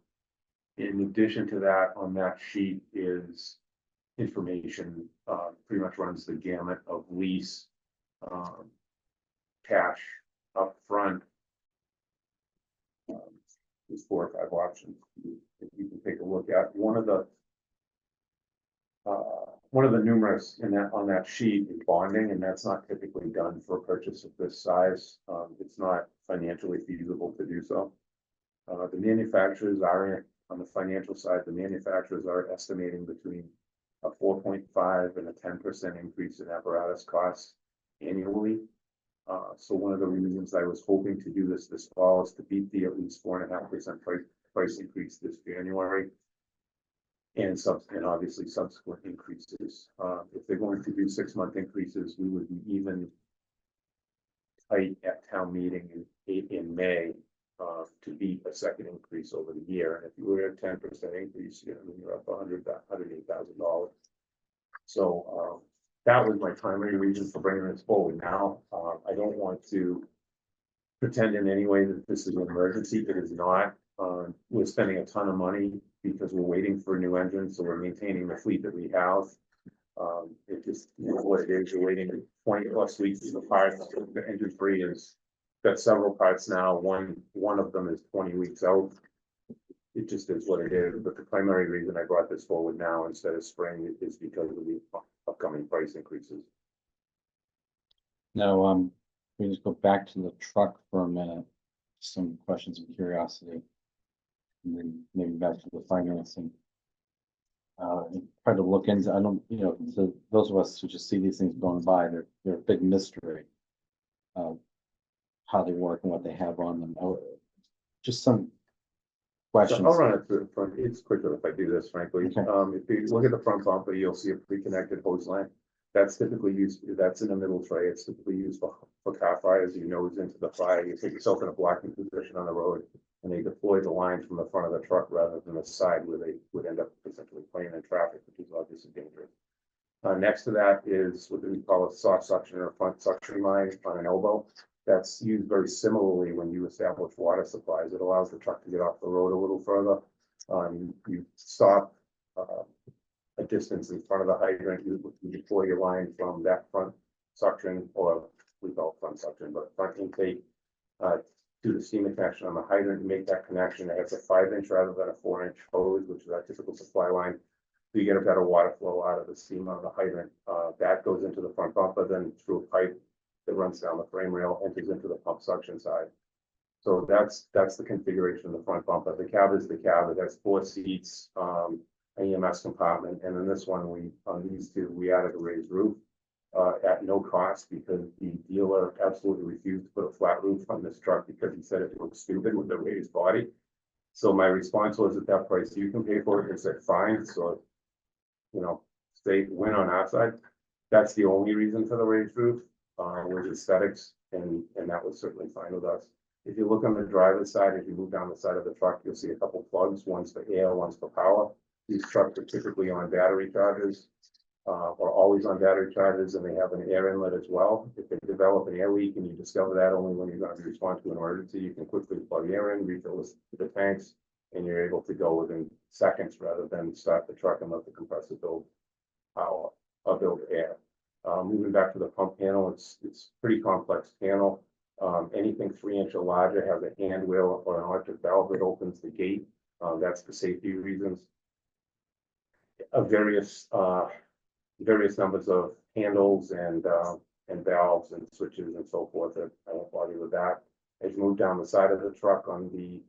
In addition to that, on that sheet is information, pretty much runs the gamut of lease, cash up front. There's 4 or 5 options that you can take a look at. One of the numerous on that sheet is bonding, and that's not typically done for a purchase of this size. It's not financially feasible to do so. The manufacturers are, on the financial side, the manufacturers are estimating between a 4.5 and a 10% increase in apparatus costs annually. So one of the reasons I was hoping to do this fall is to beat the at least 4.5% price increase this January. And obviously subsequent increases. If they're going to do 6-month increases, we would be even tight at town meeting in May to beat a second increase over the year. And if you were at 10% increase, you're up $108,000. So that was my primary reason for bringing this forward. Now, I don't want to pretend in any way that this is an emergency. It is not. We're spending a ton of money because we're waiting for a new engine, so we're maintaining the fleet that we have. It just, you know, what it is, you're waiting 20+ weeks for parts. The engine free is got several parts now. One of them is 20 weeks out. It just is what it is, but the primary reason I brought this forward now instead of spring is because of the upcoming price increases. Now, we just go back to the truck for a minute, some questions of curiosity. And then maybe back to the financing. Try to look into, I don't, you know, to those of us who just see these things going by, they're a big mystery. How they work and what they have on them. Just some So questions. I'll run it through the front. It's quicker if I do this, frankly. Okay. If you look at the front bumper, you'll see a pre-connected hose line. That's typically used, that's in the middle tray. It's typically used for car fires. You nose into the fire, you take yourself in a blocking position on the road, and they deploy the line from the front of the truck rather than the side where they would end up essentially playing in traffic, which is obviously dangerous. Next to that is what we call a soft suction or front suction line on an elbow. That's used very similarly when you establish water supplies. It allows the truck to get off the road a little further. You stop a distance in front of the hydrant. You deploy your line from that front suction, or we call it front suction, but front intake to the steam connection on the hydrant. You make that connection. It's a 5-inch rather than a 4-inch hose, which is our typical supply line. So you get a better water flow out of the steam on the hydrant. That goes into the front bumper, then through a pipe that runs down the frame rail, enters into the pump suction side. So that's the configuration of the front bumper. The cab is the cab. It has 4 seats, an EMS compartment, and then this one, on these two, we added a raised roof at no cost because the dealer absolutely refused to put a flat roof on this truck because he said it looked stupid with the raised body. So my response was, at that price, you can pay for it. He said, fine. So, you know, they win on our side. That's the only reason for the raised roof. Was aesthetics, and that was certainly fine with us. If you look on the driver's side, as you move down the side of the truck, you'll see a couple plugs. One's for air, one's for power. These trucks are typically on battery chargers, or always on battery chargers, and they have an air inlet as well. If they develop an air leak and you discover that only when you're going to respond to an emergency, you can quickly plug air in, refill the tanks, and you're able to go within seconds rather than start the truck and let the compressor build power or build air. Moving back to the pump panel, it's pretty complex panel. Anything 3-inch or larger has a hand wheel or an electric valve that opens the gate. That's for safety reasons. Various numbers of handles and valves and switches and so forth. I won't bother you with that. As you move down the side of the truck on the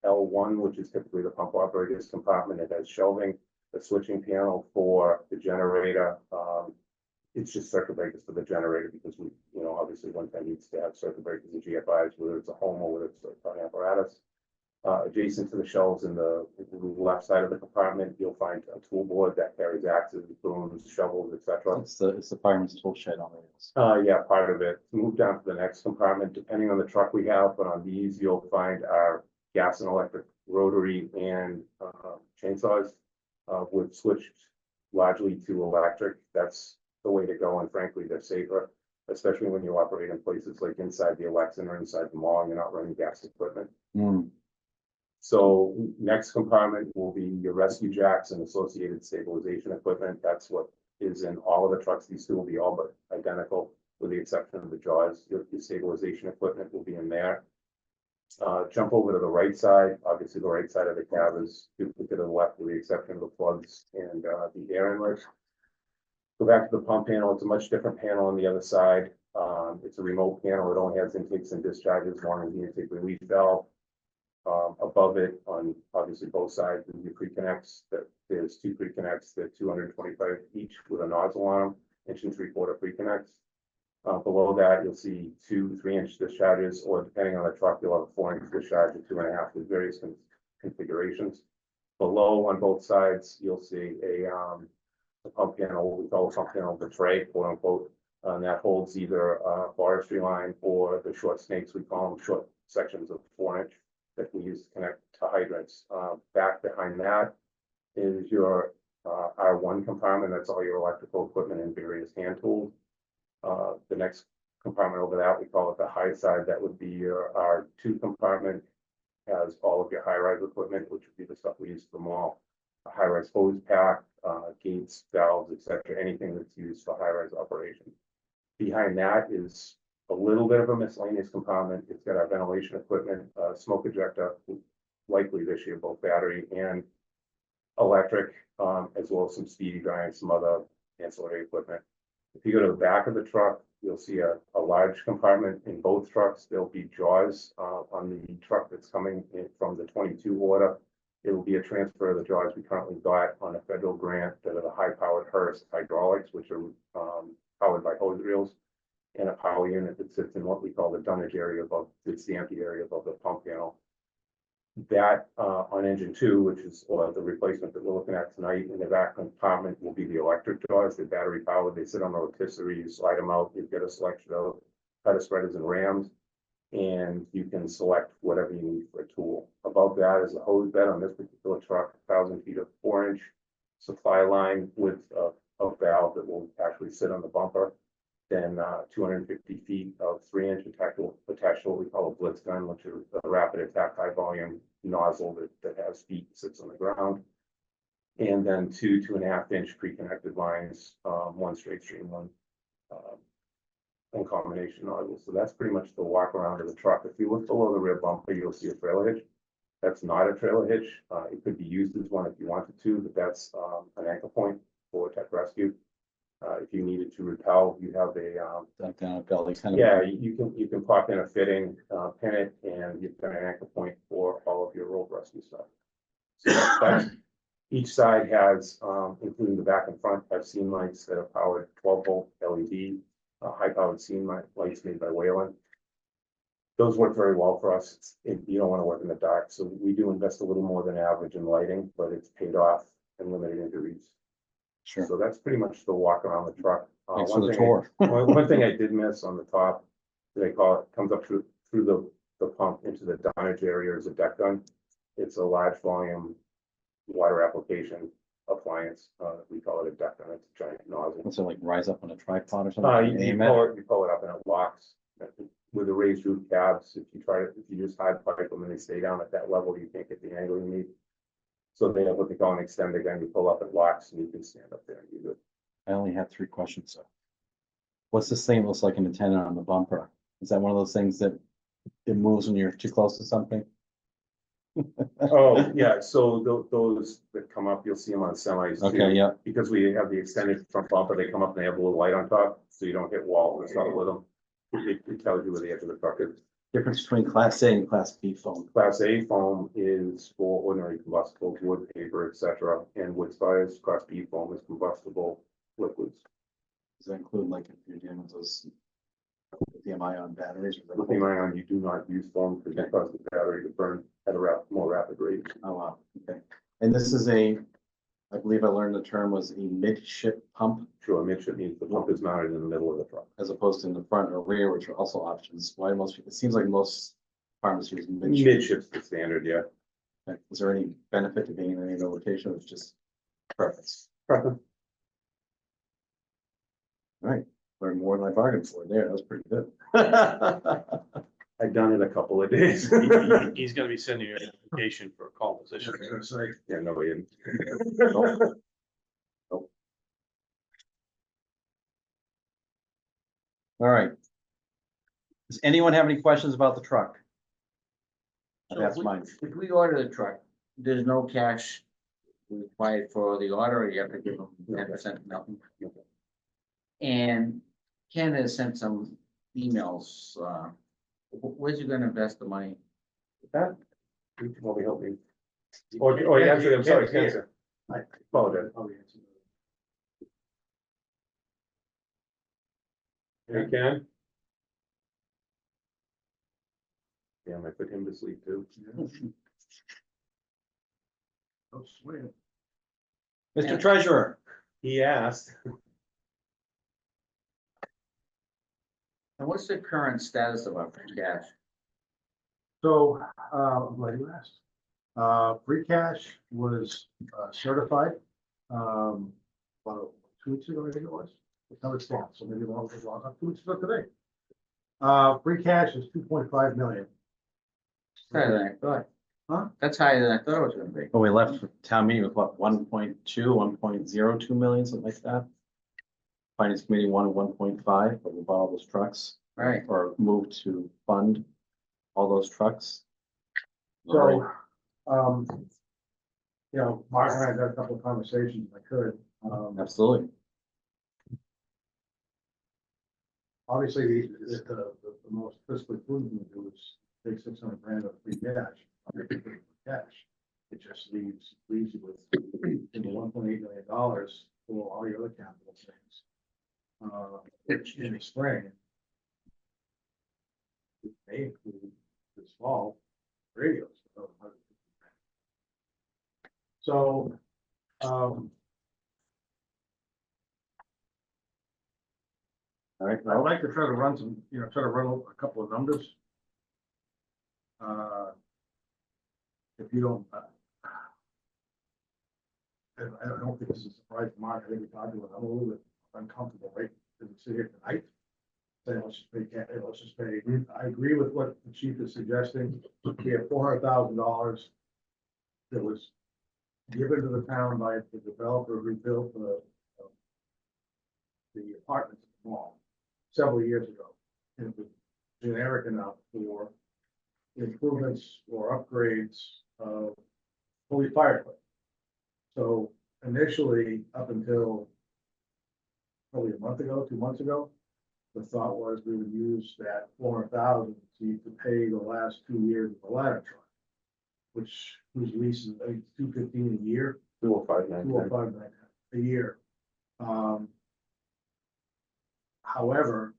L1, which is typically the pump operator's compartment, it has shelving, the switching panel for the generator. It's just circuit breakers for the generator because we, you know, obviously one time needs to have circuit breakers and GFIs, whether it's a home or whether it's an apparatus. Adjacent to the shelves in the left side of the compartment, you'll find a tool board that carries axes, brooms, shovels, etc. It's the fireman's tool shed on it. Yeah, part of it. Move down to the next compartment, depending on the truck we have, but on these, you'll find our gas and electric rotary and chainsaws would switch largely to electric. That's the way to go, and frankly, they're safer, especially when you operate in places like inside the election or inside the mall, and you're not running gas equipment. So next compartment will be your rescue jacks and associated stabilization equipment. That's what is in all of the trucks. These two will be all but identical, with the exception of the jaws. Your stabilization equipment will be in there. Jump over to the right side. Obviously, the right side of the cab is duplicate of the left, with the exception of the plugs and the air inlet. Go back to the pump panel. It's a much different panel on the other side. It's a remote panel. It only has intakes and discharges, one is the intake relief valve. Above it, on obviously both sides, is your pre-connects. There's 2 pre-connects. They're 225 each with a nozzle on them, 1 3/4 pre-connects. Below that, you'll see 2 3-inch discharges, or depending on the truck, you'll have a 4-inch discharge or 2.5 with various configurations. Below on both sides, you'll see a pump panel, what we call a pump panel, the tray, quote unquote, and that holds either a forestry line or the short snakes, we call them, short sections of 4-inch that we use to connect to hydrants. Back behind that is your R1 compartment. That's all your electrical equipment and various hand tools. The next compartment over that, we call it the high side. That would be your R2 compartment. has all of your high-rise equipment, which would be the stuff we use for the mall. A high-rise hose pack, gates, valves, etc., anything that's used for high-rise operation. Behind that is a little bit of a miscellaneous compartment. It's got our ventilation equipment, smoke ejector, likely this year, both battery and electric, as well as some speedy dry and some other ancillary equipment. If you go to the back of the truck, you'll see a large compartment in both trucks. There'll be jaws on the truck that's coming in from the 22 order. It will be a transfer of the jaws we currently got on a federal grant that are the high-powered Hurst hydraulics, which are powered by hose reels, and a power unit that sits in what we call the dunnage area above, it's the empty area above the pump panel. That on engine 2, which is the replacement that we're looking at tonight, in the back compartment will be the electric jaws. They're battery powered. They sit on a rotisserie. You slide them out. You get a selection of cutter spreaders and rams, and you can select whatever you need for a tool. Above that is a hose bed on this particular truck, 1,000 feet of 4-inch supply line with a valve that will actually sit on the bumper. Then 250 feet of 3-inch attached to what we call a blitz gun, which is a rapid attack high volume nozzle that has feet, sits on the ground. And then 2 2.5-inch pre-connected lines, one straight stream, one combination nozzles. So that's pretty much the walk around of the truck. If you look below the rear bumper, you'll see a trailer hitch. That's not a trailer hitch. It could be used as one if you wanted to, but that's an anchor point for tech rescue. If you needed to repel, you have a Dump down a belly kind of. yeah, you can pop in a fitting, pin it, and you've got an anchor point for all of your rope rescue stuff. So each side has, including the back and front, have scene lights that are powered 12-volt LED, high-powered scene lights made by Wayland. Those work very well for us. You don't want to work in the dark, so we do invest a little more than average in lighting, but it's paid off and limited injuries. Sure. So that's pretty much the walk around the truck. Thanks for the thing tour. one thing I did miss on the top, they call it, comes up through the pump into the dunnage area is a deck gun. It's a large volume water application appliance. We call it a deck gun. It's a giant nozzle. What's it like, rise up on a tripod or something? You pull it up and it locks with the raised roof cabs. If you just hard pipe them and they stay down at that level, you can't get the angle you need. So they have what they call an extender gun. You pull up, it locks, and you can stand up there and use it. I only have 3 questions, so. What's this thing that looks like an antenna on the bumper? Is that one of those things that it moves when you're too close to something? Oh, yeah, so those that come up, you'll see them on semis too. Okay, yeah, Because we have the extended front bumper, they come up and they have a little light on top, so you don't hit walls and stuff with them. It tells you where the edge of the truck is. difference between class A and class B foam. Class A foam is for ordinary combustible wood, paper, etc. And wood fires. Class B foam is combustible liquids. Does that include like if you're dealing with those lithium-ion batteries? or the- Lithium ion, you do not use foam because it causes the battery to burn at a more rapid rate. Oh, wow, okay. And this is I believe I learned the term was a midship pump Sure, midship means the pump is mounted in the middle of the truck. as opposed to in the front or rear, which are also options. Why most people, it seems like most farmers use midship. Midship's the standard, yeah. Is there any benefit to being in any location? It's just preference. Preference. All right, learned more than I bargained for there. That was pretty good. I've done it a couple of days. He's gonna be sending you an application for a call position. Yeah, no, he didn't. All right. Does anyone have any questions about the truck? So That's if we- mine. If we order the truck, there's no cash required for the order, or you have to give them 10% nothing? And Ken has sent some emails, where's you gonna invest the money? That, you can probably help me. Or actually, I'm sorry, Cancer. I apologize. Hey, Ken? Damn, I put him to sleep too. Oh, sweet. Mr. Treasurer, He asked. And what's the current status of our free cash? So, I'm glad you asked. Free cash was certified, about 2 weeks ago, I think it was. No, it's down, so maybe long, 2 weeks ago today. Free cash is 2.5 million. Better than I thought. That's higher than I thought it was gonna be. But we left town meeting with what, 1.2, 1.02 million, something like that. Finance committee wanted 1.5, but we bought all those trucks. Right. Or moved to fund all those trucks. So, you know, Mark and I had a couple of conversations, if I could. Absolutely. Obviously, the most fiscally prudent thing to do is take 600 grand of free cash. Cash. It just leaves you with $1.8 million for all your other capital things. Which in the spring. It may include this fall radios. So, All right, I'd well, like to try to run try to run a couple of numbers. If you don't, I don't think this is a surprise, Mark, I think we talked about it, I'm a little bit uncomfortable, right, as we sit here tonight. Saying let's just pay, let's just pay, I agree with what the chief is suggesting, we have $400,000 that was given to the town by the developer who built the apartments at the mall several years ago. And it was generic enough for improvements or upgrades of fully fire equipment. So initially, up until probably a month ago, 2 months ago, the thought was we would use that 400,000 to pay the last 2 years of the ladder truck, whose lease is $215 a year. 205.99. A year. However,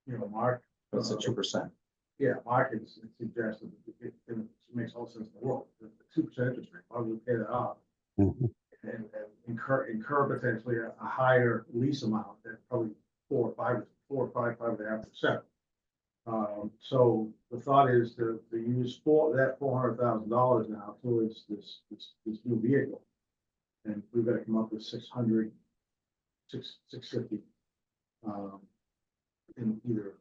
you know, Mark. that's at 2%. Yeah, Mark has suggested it makes all sense in the world. The 2% interest rate, why would we pay that off? And incur potentially a higher lease amount at probably 5.5%. So the thought is to use that $400,000 now towards this new vehicle. And we've got to come up with 650 in either,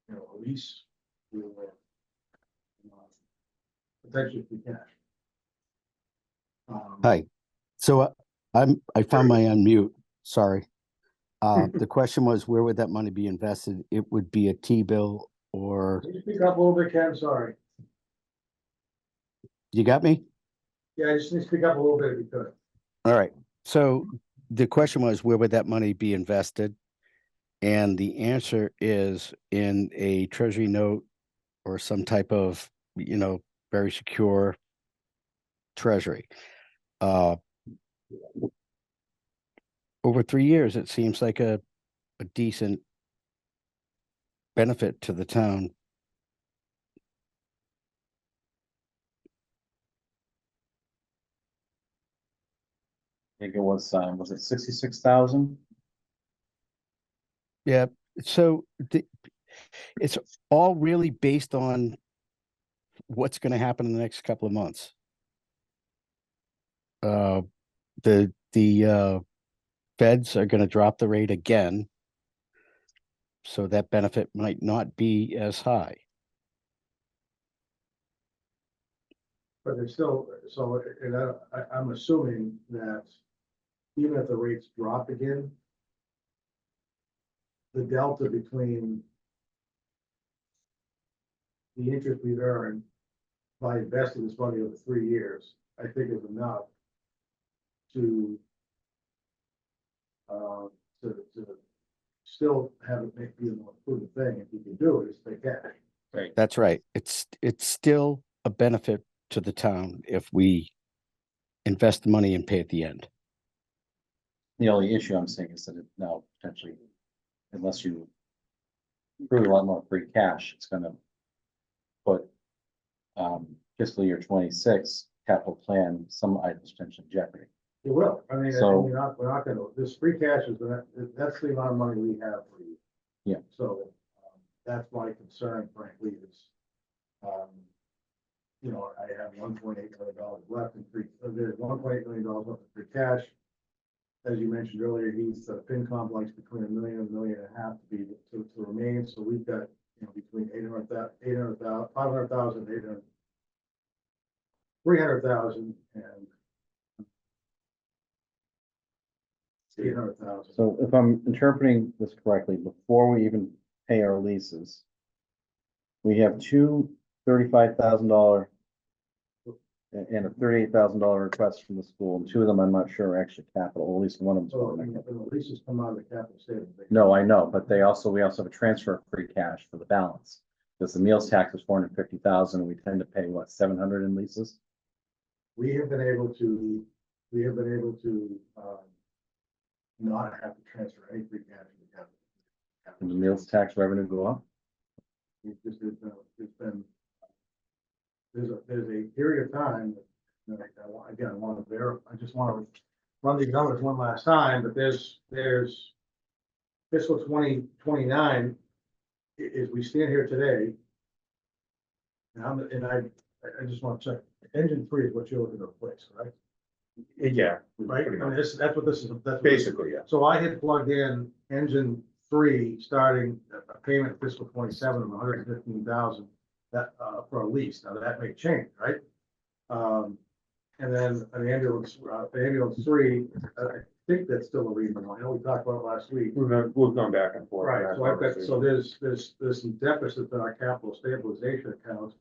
you know, a lease or potentially free cash. Hi. So I found my unmute. Sorry. The question was, where would that money be invested? It would be a T-bill or Can you speak up a little bit, Ken? Sorry. you got me? Yeah, I just need to speak up a little bit if you could. All right. So the question was, where would that money be invested? And the answer is in a treasury note or some type of, you know, very secure treasury. Over 3 years, it seems like a decent benefit to the town. I think it was it 66,000? Yeah. So it's all really based on what's going to happen in the next couple of months. The feds are going to drop the rate again, so that benefit might not be as high. But there's still, so, and I'm assuming that even if the rates drop again, the delta between the interest we've earned by investing this money over 3 years, I think is enough to still have it be a more prudent thing. If you can do it, is pay cash. Right. That's right. It's still a benefit to the town if we invest the money and pay at the end. The only issue I'm saying is that it now potentially, unless you accrue a lot more free cash, it's gonna put fiscal year 26 capital plan, some items potentially in jeopardy. It will. I mean, So- we're not gonna, this free cash is that's the amount of money we have for you. Yeah. So, that's my concern, frankly, is, you know, I have $1.8 million left in there's $1.8 million left in free cash. As you mentioned earlier, he's the FinCom likes between $1 million and $1.5 million to remain. So we've got, you know, between 500,000, 300,000 and 800,000. So if I'm interpreting this correctly, before we even pay our leases, we have two $35,000 and a $38,000 request from the school, and two of them I'm not sure are actually capital, or at least one of them's. So, the leases come out of the capital statement. No, I know, but we also have a transfer of free cash for the balance. Because the meals tax is 450,000, and we tend to pay, what, 700 in leases? We have been able to, not have to transfer any free cash to the capital. And the meals tax revenue go up? It's just, there's a period of time that I want to verify, I just want to run these numbers one last time, but there's fiscal 2029, as we stand here today. And I just want to check, engine 3 is what you're looking to replace, right? Yeah. Right, I pretty mean, much. that's what this is, that's. Basically, yeah. So I had plugged in engine 3, starting a payment fiscal 27 of 115,000, that, for a lease. Now that may change, right? And then an ambulance 3, I think that's still a reasonable. I know we talked about it last week. We've gone back and forth. Right, so I've got, so there's some deficits in our capital stabilization accounts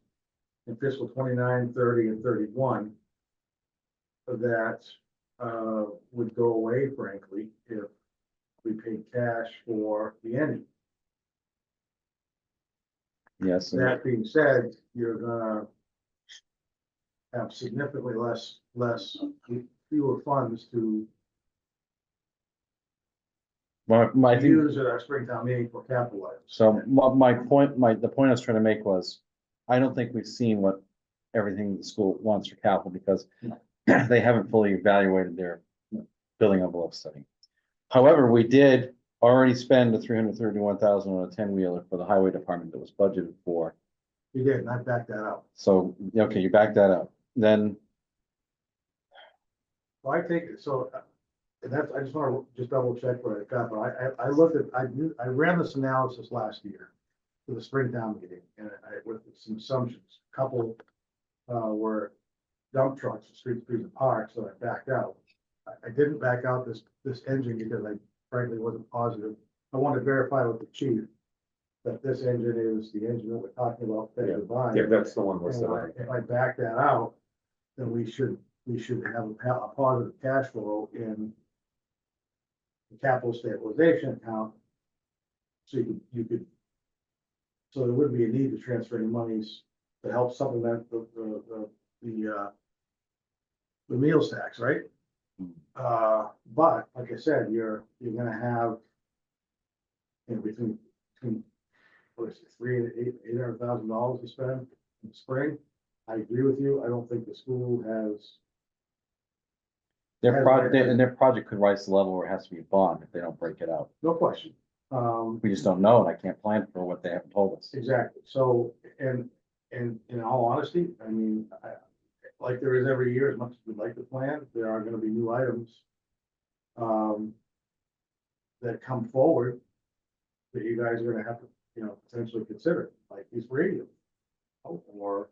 in fiscal 29, 30, and 31 that would go away, frankly, if we paid cash for the engine. Yes. and- That being said, you're gonna have significantly fewer funds to I think, use at our Springtown meeting for capital items. so my point, the point I was trying to make was, I don't think we've seen what everything the school wants for capital, because they haven't fully evaluated their building envelope study. However, we did already spend the 331,000 on a 10-wheeler for the highway department that was budgeted for. You did, and I backed that up. So, okay, you back that up. Then, Well, I think, so, and that's, I just want to just double check what I got, but I looked at, I ran this analysis last year for the Springtown meeting, and with some assumptions, a couple, were dump trucks, streets and parks, so I backed out. I didn't back out this engine because I frankly wasn't positive. I wanted to verify with the chief that this engine is the engine that we're talking about. Yeah. Buying. Yeah, that's the one we're And selling. if I back that out, then we should have a positive cash flow in the capital stabilization account. So you could, so there wouldn't be a need to transfer any monies to help supplement the meals tax, right? But like I said, you're gonna have, you know, between what is it, $800,000 to spend in the spring. I agree with you. I don't think the school has. their project could rise to the level where it has to be a bond if they don't break it out. No question. We just don't know, and I can't plan for what they haven't told us. Exactly. So, and in all honesty, I mean, like there is every year, as much as we'd like to plan, there are gonna be new items that come forward that you guys are gonna have to, you know, potentially consider, like these radios. Or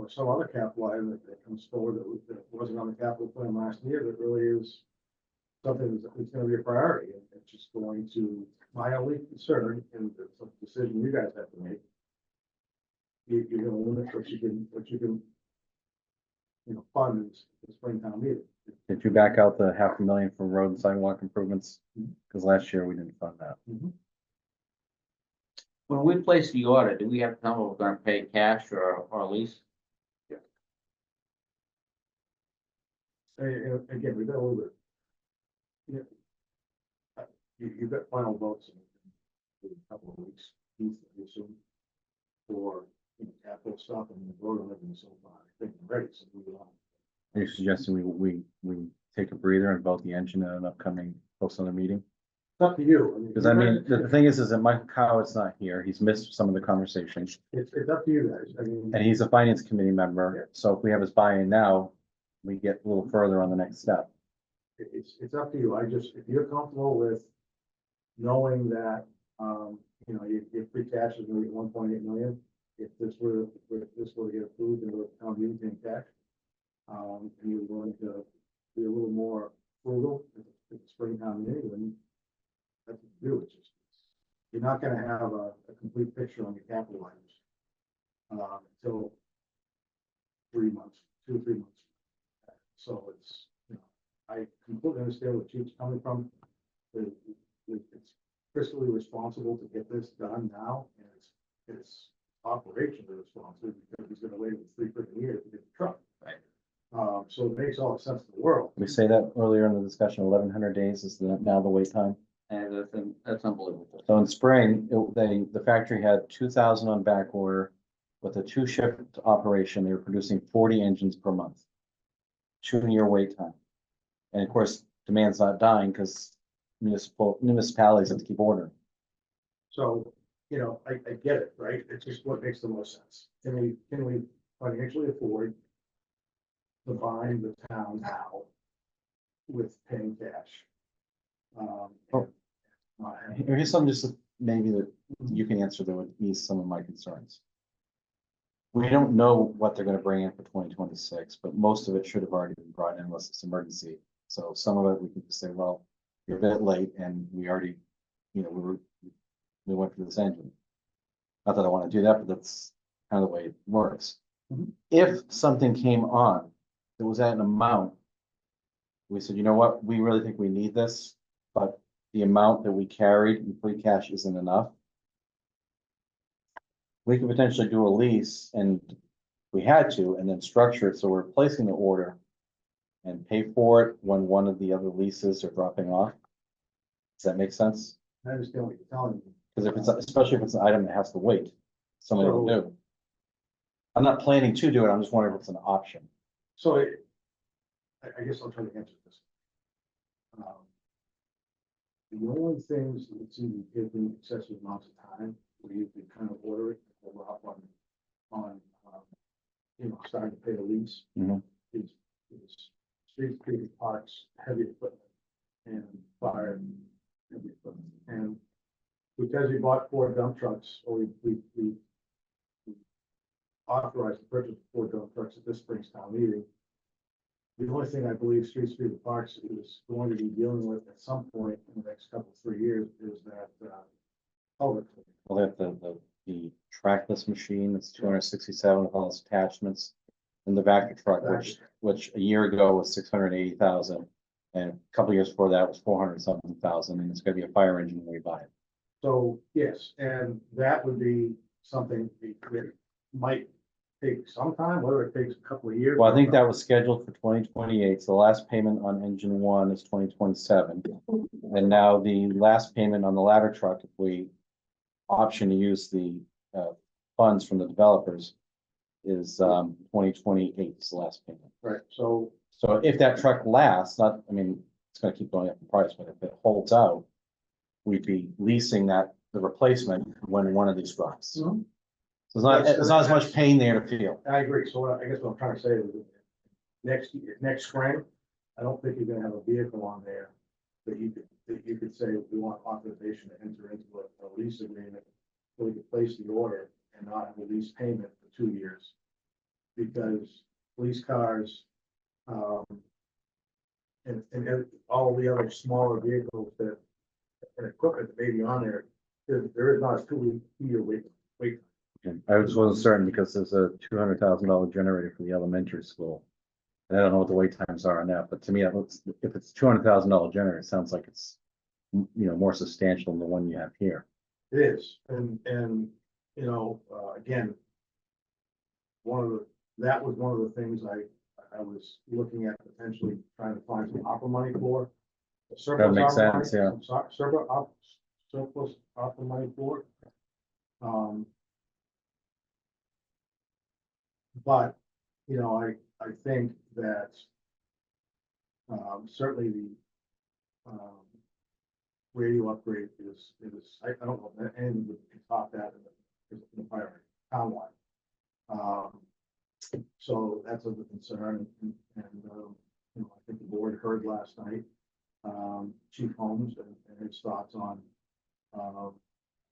some other capital item that comes forward that wasn't on the capital plan last year, that really is something that's gonna be a priority, and it's just going to, my only concern, and it's a decision you guys have to make. You're gonna limit what you can, you know, fund in the Springtown meeting. Did you back out the $500,000 for road and sidewalk improvements? Because last year we didn't fund that. When we place the order, do we have to tell them we're gonna pay cash or lease? And again, we've got a little bit. You've got final votes in a couple of weeks, I assume, for, you know, capital stuff, and the vote on everything so far. I think we're ready, so move on. Are you suggesting we take a breather and vote the engine in an upcoming post on the meeting? It's up to you. Because I mean, the thing is that Michael Cowett's not here. He's missed some of the conversations, It's up to you guys. I mean, and he's a finance committee member. So if we have his buy-in now, we get a little further on the next step. it's up to you. If you're comfortable with knowing that, your free cash is gonna be 1.8 million, if this were to get approved and go to town want to be paying cash. And you're willing to be a little more frugal if it's springtime in England, that's what you do. It's just, you're not gonna have a complete picture on your capital items until 3 months, 2 or 3 months. So it's, you know, I completely understand where Chief's coming from. It's fiscally responsible to get this done now, and it's operationally responsible because he's gonna wait 3 freaking years to get the truck. Right. So it makes all the sense in the world. We say that earlier in the discussion, 1,100 days is now the wait time. And that's unbelievable. So in spring, the factory had 2,000 on back order. With a 2-shift operation, they were producing 40 engines per month. 2-year wait time. And of course, demand's not dying because municipalities have to keep ordering. So, you know, I get it, right? It's just what makes the most sense. Can we financially afford to bind the town now with paying cash? Here's something just maybe that you can answer that would ease some of my concerns. We don't know what they're gonna bring in for 2026, but most of it should have already been brought in unless it's emergency. So some of it, we can just say, well, you're a bit late and we already, you know, we went for this engine. Not that I wanna do that, but that's kind of the way it works. If something came on that was at an amount, we said, you know what, we really think we need this, but the amount that we carried in free cash isn't enough. We could potentially do a lease and we had to, and then structure it so we're placing the order and pay for it when one of the other leases are dropping off. Does that make sense? I understand what you're telling me. Because if it's, especially if it's an item that has to wait, somebody will do. I'm not planning to do it, I'm just wondering if it's an option. So I guess I'll try to answer this. The only things that would seem to give them excessive amounts of time where you could kind of order it, hold up on, you know, starting to pay the lease. Mhm. Is street treated parks, heavy equipment, and fire heavy equipment. And because we bought 4 dump trucks, or we authorized the purchase of 4 dump trucks at this spring's town meeting. The only thing I believe Street Parks is going to be dealing with at some point in the next couple, 3 years is that, culvert. Well, they have the trackless machine, that's 267 with all its attachments. And the Vector truck, which a year ago was 680,000. And a couple years before that was 400-something thousand, and it's gonna be a fire engine when we buy it. So, yes, and that would be something that might take some time, whether it takes a couple of years. Well, I think that was scheduled for 2028, so the last payment on engine 1 is 2027. And now the last payment on the ladder truck, if we option to use the funds from the developers, is 2028 is the last payment. Right, so, So if that truck lasts, not, I mean, it's gonna keep going up in price, but if it holds out, we'd be leasing the replacement when one of these drops. So it's not as much pain there to feel. I agree, so I guess what I'm trying to say is next spring, I don't think you're gonna have a vehicle on there that you could say, we want authorization to enter into a lease agreement, so we could place the order and not have a lease payment for 2 years. Because police cars, and all the other smaller vehicles that, and equipment that may be on there, there is not a 2-year wait. I just wasn't certain because there's a $200,000 generator for the elementary school. And I don't know what the wait times are on that, but to me, it looks, if it's $200,000 generator, it sounds like it's, you know, more substantial than the one you have here. It is, and, you know, again, that was one of the things I was looking at potentially trying to find some opera money for. That makes Surplus opera sense, money, yeah. some surplus opera money for. But, you know, I think that certainly the radio upgrade is, I don't know, if anything would top that in the fire townwide. So that's a concern, and you know, I think the board heard last night, Chief Holmes and his thoughts on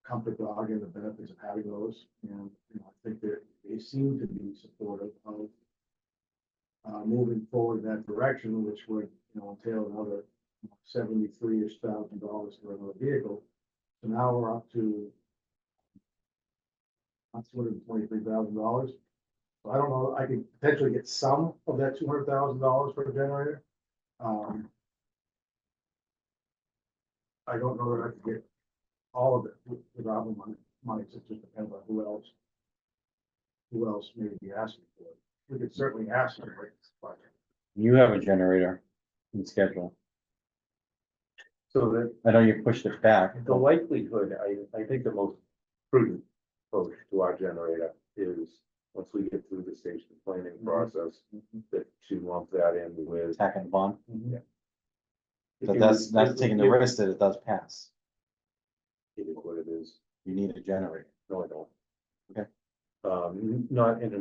comfort dog and the benefits of having those, and you know, I think that they seem to be supportive of moving forward in that direction, which would, entail another $73-ish thousand for another vehicle. So now we're up to $223,000. So I don't know, I could potentially get some of that $200,000 for a generator. I don't know that I could get all of it without the money, so it just depends on who else may be asking for it. We could certainly ask them, but You have a generator in schedule. So that I know you pushed it back. the likelihood, I think the most prudent approach to our generator is, once we get through the station planning process, that to lump that in with. Tack and bond. Yeah. But that's taking the risk that it does pass. It is what it is. You need a generator. No, I don't. Okay. Not in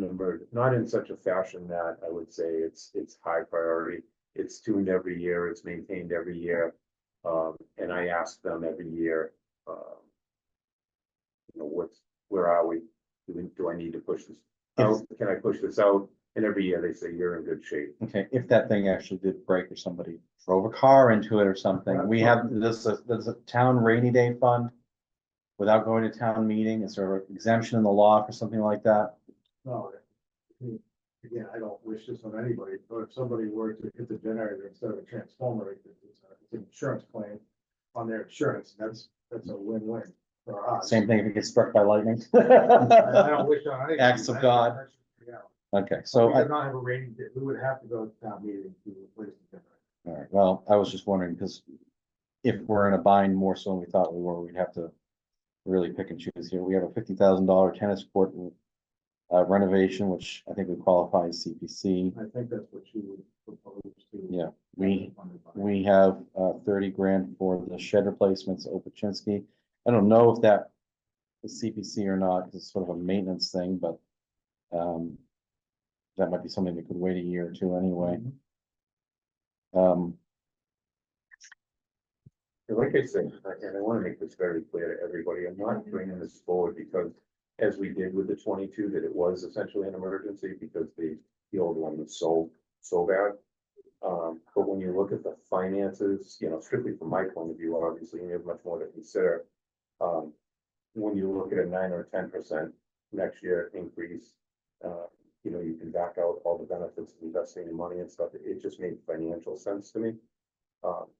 not in such a fashion that I would say it's high priority. It's tuned every year, it's maintained every year. And I ask them every year, where are we? Do I need to push this out? Can I push this out? And every year they say, you're in good shape. Okay, if that thing actually did break or somebody drove a car into it or something, we have, there's a town rainy day fund. Without going to town meeting, is there an exemption in the law for something like that? no. Again, I don't wish this on anybody, but if somebody were to hit the generator instead of a transformer, it's an insurance claim on their insurance. That's a win-win for us. Same thing if it gets struck by lightning. I don't wish on anybody. Acts of God. Okay, So so we would not have a rating, we would have to go to town meeting to replace the generator. all right, well, I was just wondering, because if we're in a bind more so than we thought we were, we'd have to really pick and choose here. We have a $50,000 tennis court renovation, which I think would qualify as CPC. I think that's what you would propose to. Yeah, we have 30 grand for the shed replacements, Opachinski. I don't know if that is CPC or not, because it's sort of a maintenance thing, but that might be something that could wait a year or two anyway. Like I said, and I want to make this very clear to everybody, I'm not bringing this forward because, as we did with the 22, that it was essentially an emergency because the old one was so bad. But when you look at the finances, strictly from my point of view, obviously, you have much more to consider. When you look at a 9 or 10% next year increase, you can back out all the benefits of investing in money and stuff. It just made financial sense to me.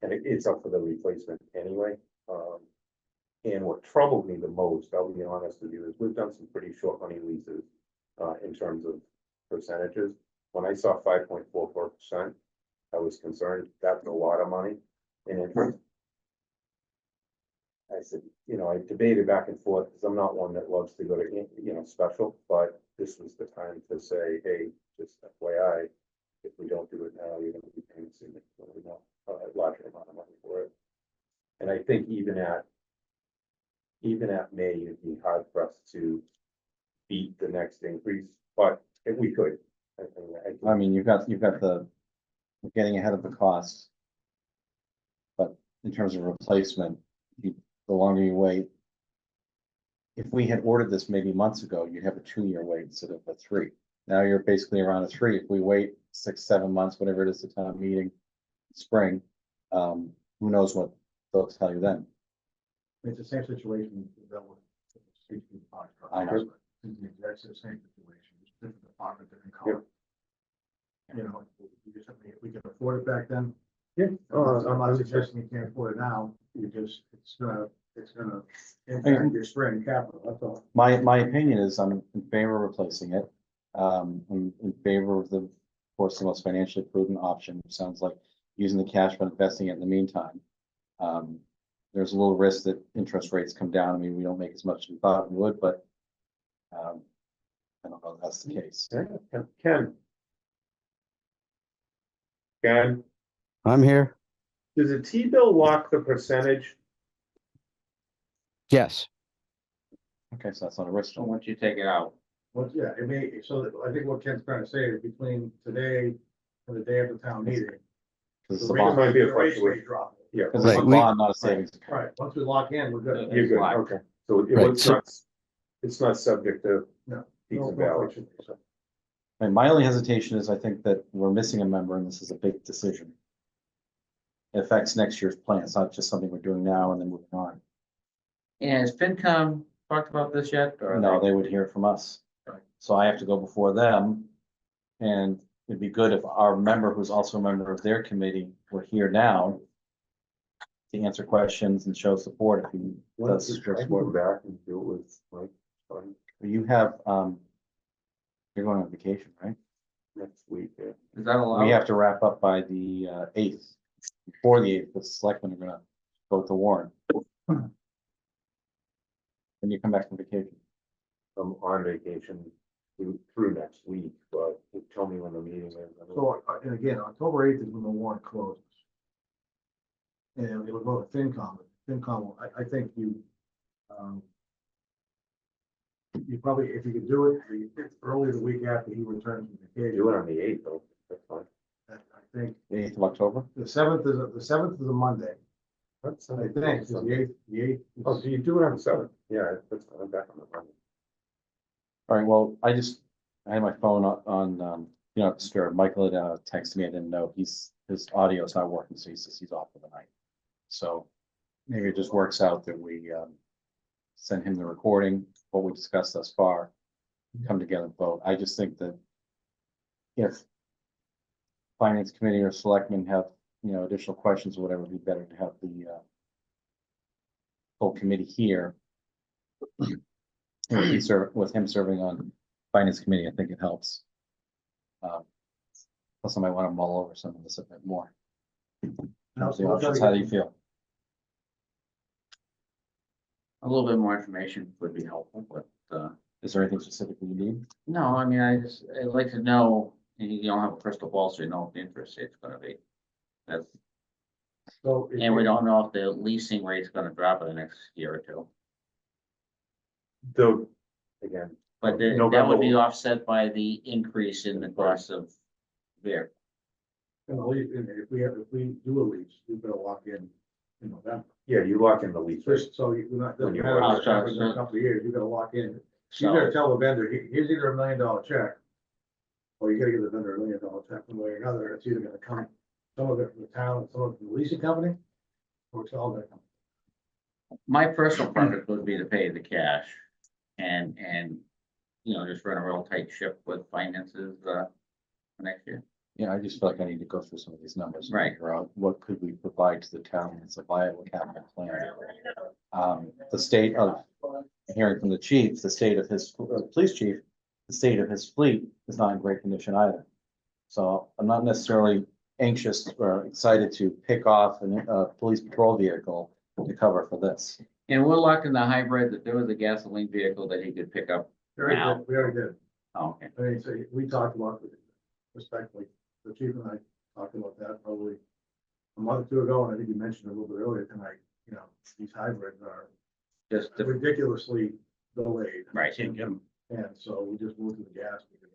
And it's up for the replacement anyway. And what troubled me the most, I'll be honest with you, is we've done some pretty short money leases in terms of percentages. When I saw 5.44%, I was concerned. That's a lot of money in interest. I said, I debated back and forth because I'm not one that loves to go to, special, but this was the time to say, hey, just FYI, if we don't do it now, you're going to be paying significantly more, a larger amount of money for it. And I think even at May, it'd be hard pressed to beat the next increase, but if we could, I mean, you've got the getting ahead of the costs. But in terms of replacement, the longer you wait. If we had ordered this maybe months ago, you'd have a 2-year wait instead of a 3. Now you're basically around a 3. If we wait 6-7 months, whatever it is, the town meeting, spring, who knows what they'll tell you then. It's the same situation that was. I know. It's the exact same situation, it's different department, different color. We just, if we could afford it back then. Yeah. I'm not suggesting you can't afford it now, it's gonna impact your spring capital, that's all. My opinion is I'm in favor of replacing it. I'm in favor of of course, the most financially prudent option. It sounds like using the cash but investing it in the meantime. There's a little risk that interest rates come down. I mean, we don't make as much as we thought we would, but I don't know if that's the case. Ken, I'm here. does a T-bill lock the percentage? Yes. Okay, so that's not a risk. So once you take it out, Well, yeah, it may, so I think what Ken's trying to say is between today and the day of the town meeting. Because the it's a rates bond. might be a the rates may fluctuation. drop. Yeah. Because it's a Right, we- bond, not a savings account. Right, once we lock in, we're good. You're good, okay. So Right, it's not subject to No. peaks No and valleys. fluctuation. And my only hesitation is I think that we're missing a member and this is a big decision. It affects next year's plan. It's not just something we're doing now and then moving on. And has FinCom talked about this yet? Or No, they would hear it from us. So I have to go before them. And it'd be good if our member, who's also a member of their committee, were here now to answer questions and show support if he does. show support. back and do it with Mike You have, you're going on vacation, right? next week. Yeah. Is that allowed? We have to wrap up by the 8th. Before the 8th, the selectmen are gonna vote the warrant. When you come back from vacation. I'm on vacation through next week, but tell me when the meeting is. So, and again, October 8th is when the warrant closes. And it will go to FinCom. FinCom, I think you probably, if you could do it early the week after he returns from vacation. Do it on the 8th, though, that's fine. I think The 8th of October? the 7th is a Monday. That's, I think, 'cause the eighth. Oh, so you do it on the 7th? Yeah, that's, I'm back on the Monday. All right, well, I had my phone on you know, stir. Michael had texted me. I didn't know his audio's not working, so he says he's off for the night. So maybe it just works out that we send him the recording, what we discussed thus far, come together and vote. I just think that if finance committee or selectmen have, you know, additional questions or whatever, it'd be better to have the full committee here. With him serving on finance committee, I think it helps. Plus I might want to mull over some of this a bit more. How's the options? How do you feel? A little bit more information would be helpful, but, Is there anything specifically you need? no, I mean, I'd like to know, and you don't have a crystal ball, so you know what the interest rate's gonna be. That's, So. and we don't know if the leasing rate's gonna drop in the next year or two. So, again. But that would be offset by the increase in the cost of vehicle. And if we do a lease, we better lock in November. Yeah, you lock in the lease rate. So you're not, doesn't When you matter order. what happens in a couple of years, you gotta lock in. You So, gotta tell the vendor, here's either $1 million check. Or you gotta give the vendor $1 million check one way or another, it's either gonna come, some of it from the town, some of it from the leasing company. Or it's all gonna come. my personal preference would be to pay the cash and, you know, just run a real tight ship with finances, for next year. Yeah, I just feel like I need to go through some of these numbers. And Right. figure out what could we provide to the town as a viable capital plan. The state of, hearing from the chief, the state of his, police chief, the state of his fleet is not in great condition either. So I'm not necessarily anxious or excited to pick off a police patrol vehicle to cover for this. And we're locking the hybrid, that there was a gasoline vehicle that he could pick up. We already Now. did, we already did. Oh, okay. I mean, so we talked about, respectfully, the chief and I talked about that probably a month or two ago, and I think you mentioned it a little bit earlier tonight, these hybrids are Just the, ridiculously delayed. right. Can't get them. And so we just moved to the gas because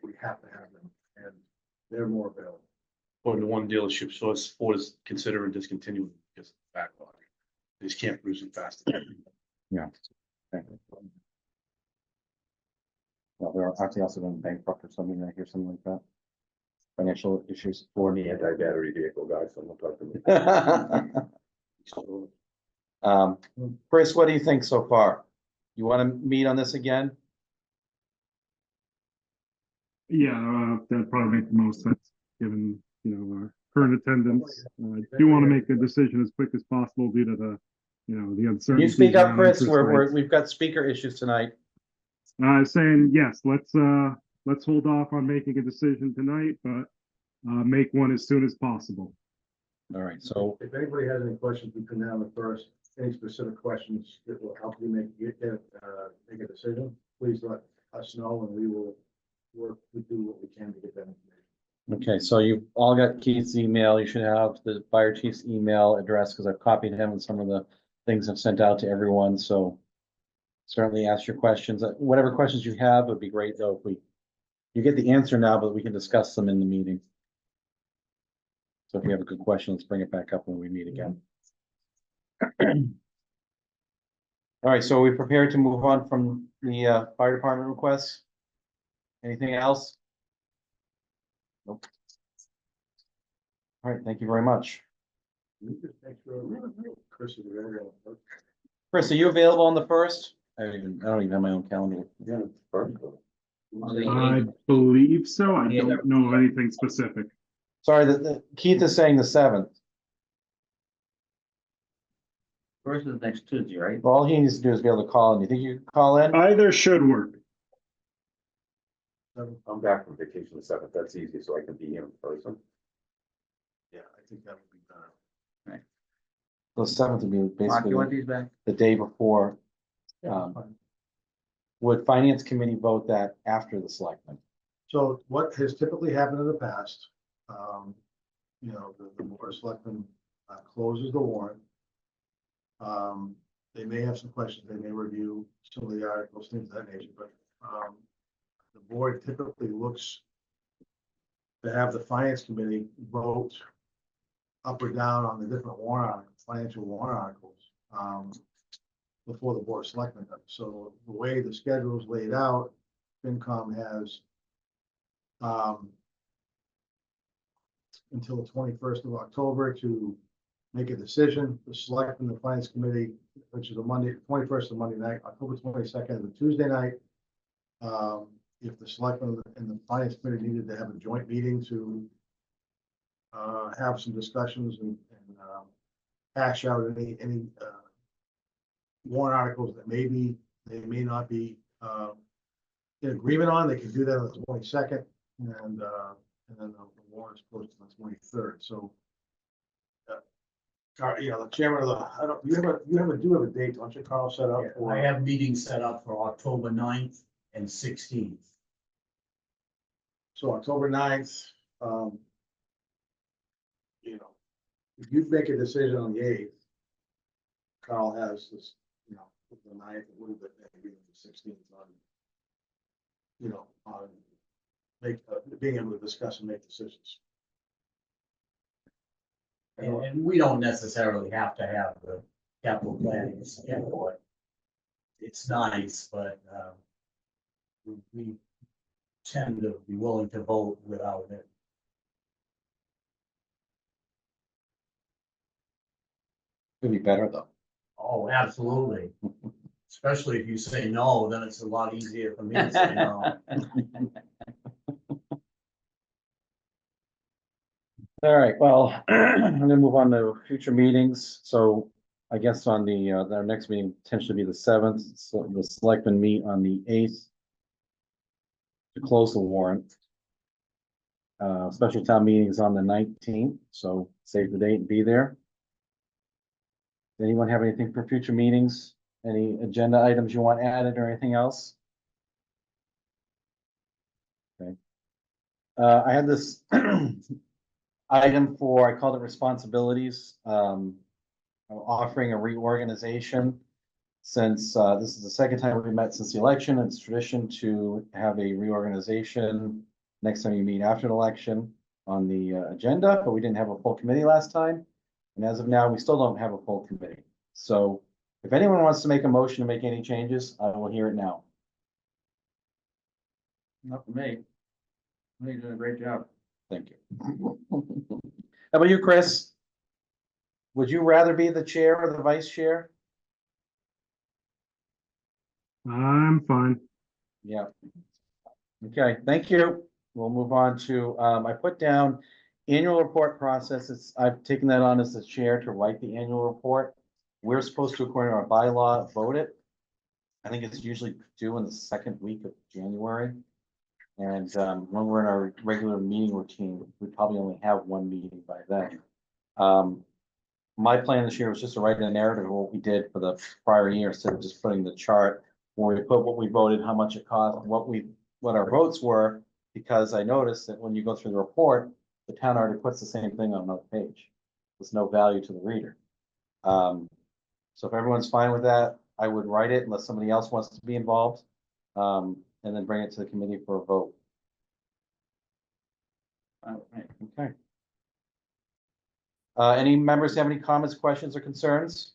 we have to have them and they're more available. Going to one dealership, so it's Ford is considering discontinuing because of the backlog. They just can't produce it fast. Yeah. Well, aren't they also going bankrupt or something? I hear something like that. Financial issues. Or the anti-battery vehicle guy, so I'm talking to me. Chris, what do you think so far? You want to meet on this again? Yeah, that'd probably make the most sense, given, our current attendance. I do want to make a decision as quick as possible due to the, the Can uncertainty. you speak up, around Chris? interest rates. We've got speaker issues tonight. Saying, yes, let's hold off on making a decision tonight, but make one as soon as possible. All right, so If anybody has any questions between now and the first, any specific questions that will help you make a decision, please let us know and we will work to do what we can to get that information. okay, so you've all got Keith's email. You should have the fire chief's email address because I've copied him and some of the things I've sent out to everyone. So certainly ask your questions. Whatever questions you have would be great though if you get the answer now, but we can discuss them in the meeting. So if you have a good question, let's bring it back up when we meet again. All right, so are we prepared to move on from the fire department requests? Anything else? Nope. All right, thank you very much. Chris is very. Chris, are you available on the first? I don't even have my own calendar. Yeah, first. I believe so. I don't know of anything specific. Sorry, Keith is saying the seventh. First is next Tuesday, right? All he needs to do is be able to call in. You think you can call in? Either should work. I'm back from vacation the seventh, that's easy, so I can be here in person. Yeah, I think that would be better. The seventh would be Mark, basically you want these back? the day before. Would finance committee vote that after the selectmen? So what has typically happened in the past, the board of selectmen closes the warrant. They may have some questions, they may review some of the articles, things of that nature, but the board typically looks to have the finance committee vote up or down on the different warrant articles, financial warrant articles, before the board of selectmen does. So the way the schedule is laid out, FinCom has until the 21st of October to make a decision. The selectmen, the finance committee, which is a Monday, 21st of Monday night, October 22nd is a Tuesday night. If the selectmen and the finance committee needed to have a joint meeting to have some discussions and hash out any warrant articles that maybe they may not be in agreement on, they can do that on the 22nd, and then the warrant is posted on the 23rd. So, the chairman of the, I don't, do have a date, don't you, Carl, set up for? I have meetings set up for October 9th and 16th. So October 9th, if you make a decision on the 8th, Carl has this, the 9th, a little bit, maybe the 16th on, being able to discuss and make decisions. And we don't necessarily have to have the capital planning schedule. It's nice, but we tend to be willing to vote without it. It'd be better though. Oh, absolutely. Especially if you say no, then it's a lot easier for me to say no. All right, well, I'm gonna move on to future meetings. So I guess on the, our next meeting potentially be the 7th, so the selectmen meet on the 8th to close the warrant. Special town meetings on the 19th, so save the date and be there. Anyone have anything for future meetings? Any agenda items you want added or anything else? Okay. I had this item for, I called it responsibilities, offering a reorganization. Since this is the second time we met since the election, it's tradition to have a reorganization next time you meet after the election on the agenda, but we didn't have a full committee last time. And as of now, we still don't have a full committee. So if anyone wants to make a motion to make any changes, I will hear it now. Not for me. You're doing a great job. Thank you. How about you, Chris? Would you rather be the chair or the vice chair? I'm fine. Yeah. Okay, thank you. We'll move on to, I put down annual report process. I've taken that on as the chair to write the annual report. We're supposed to, according to our bylaw, vote it. I think it's usually due in the second week of January. And when we're in our regular meeting routine, we probably only have one meeting by then. My plan this year was just to write a narrative of what we did for the prior year, instead of just putting the chart where we put what we voted, how much it cost, what our votes were, because I noticed that when you go through the report, the town already puts the same thing on another page. There's no value to the reader. So if everyone's fine with that, I would write it unless somebody else wants to be involved, and then bring it to the committee for a vote. Okay. Any members have any comments, questions, or concerns?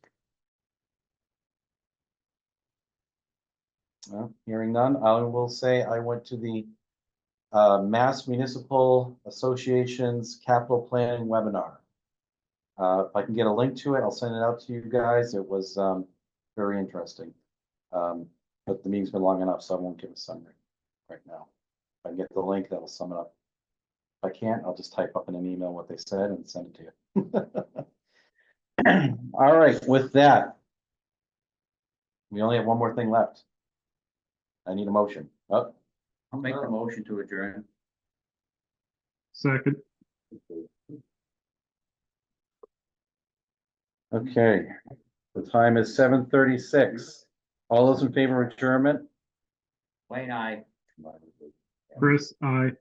Well, hearing none, I will say I went to the Mass Municipal Association's capital planning webinar. If I can get a link to it, I'll send it out to you guys. It was, very interesting. But the meeting's been long enough, so I won't give a summary right now. If I can get the link, that'll sum it up. If I can't, I'll just type up in an email what they said and send it to you. All right, with that, we only have one more thing left. I need a motion. Oh, I'll make the motion to adjourn. Second, okay. The time is 7:36. All those in favor of adjournment? Wayne, I. Chris, I.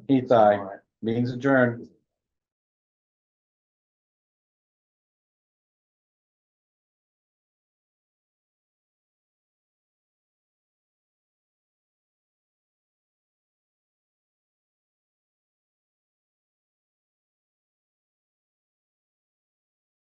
Heath, aye. Meeting's adjourned.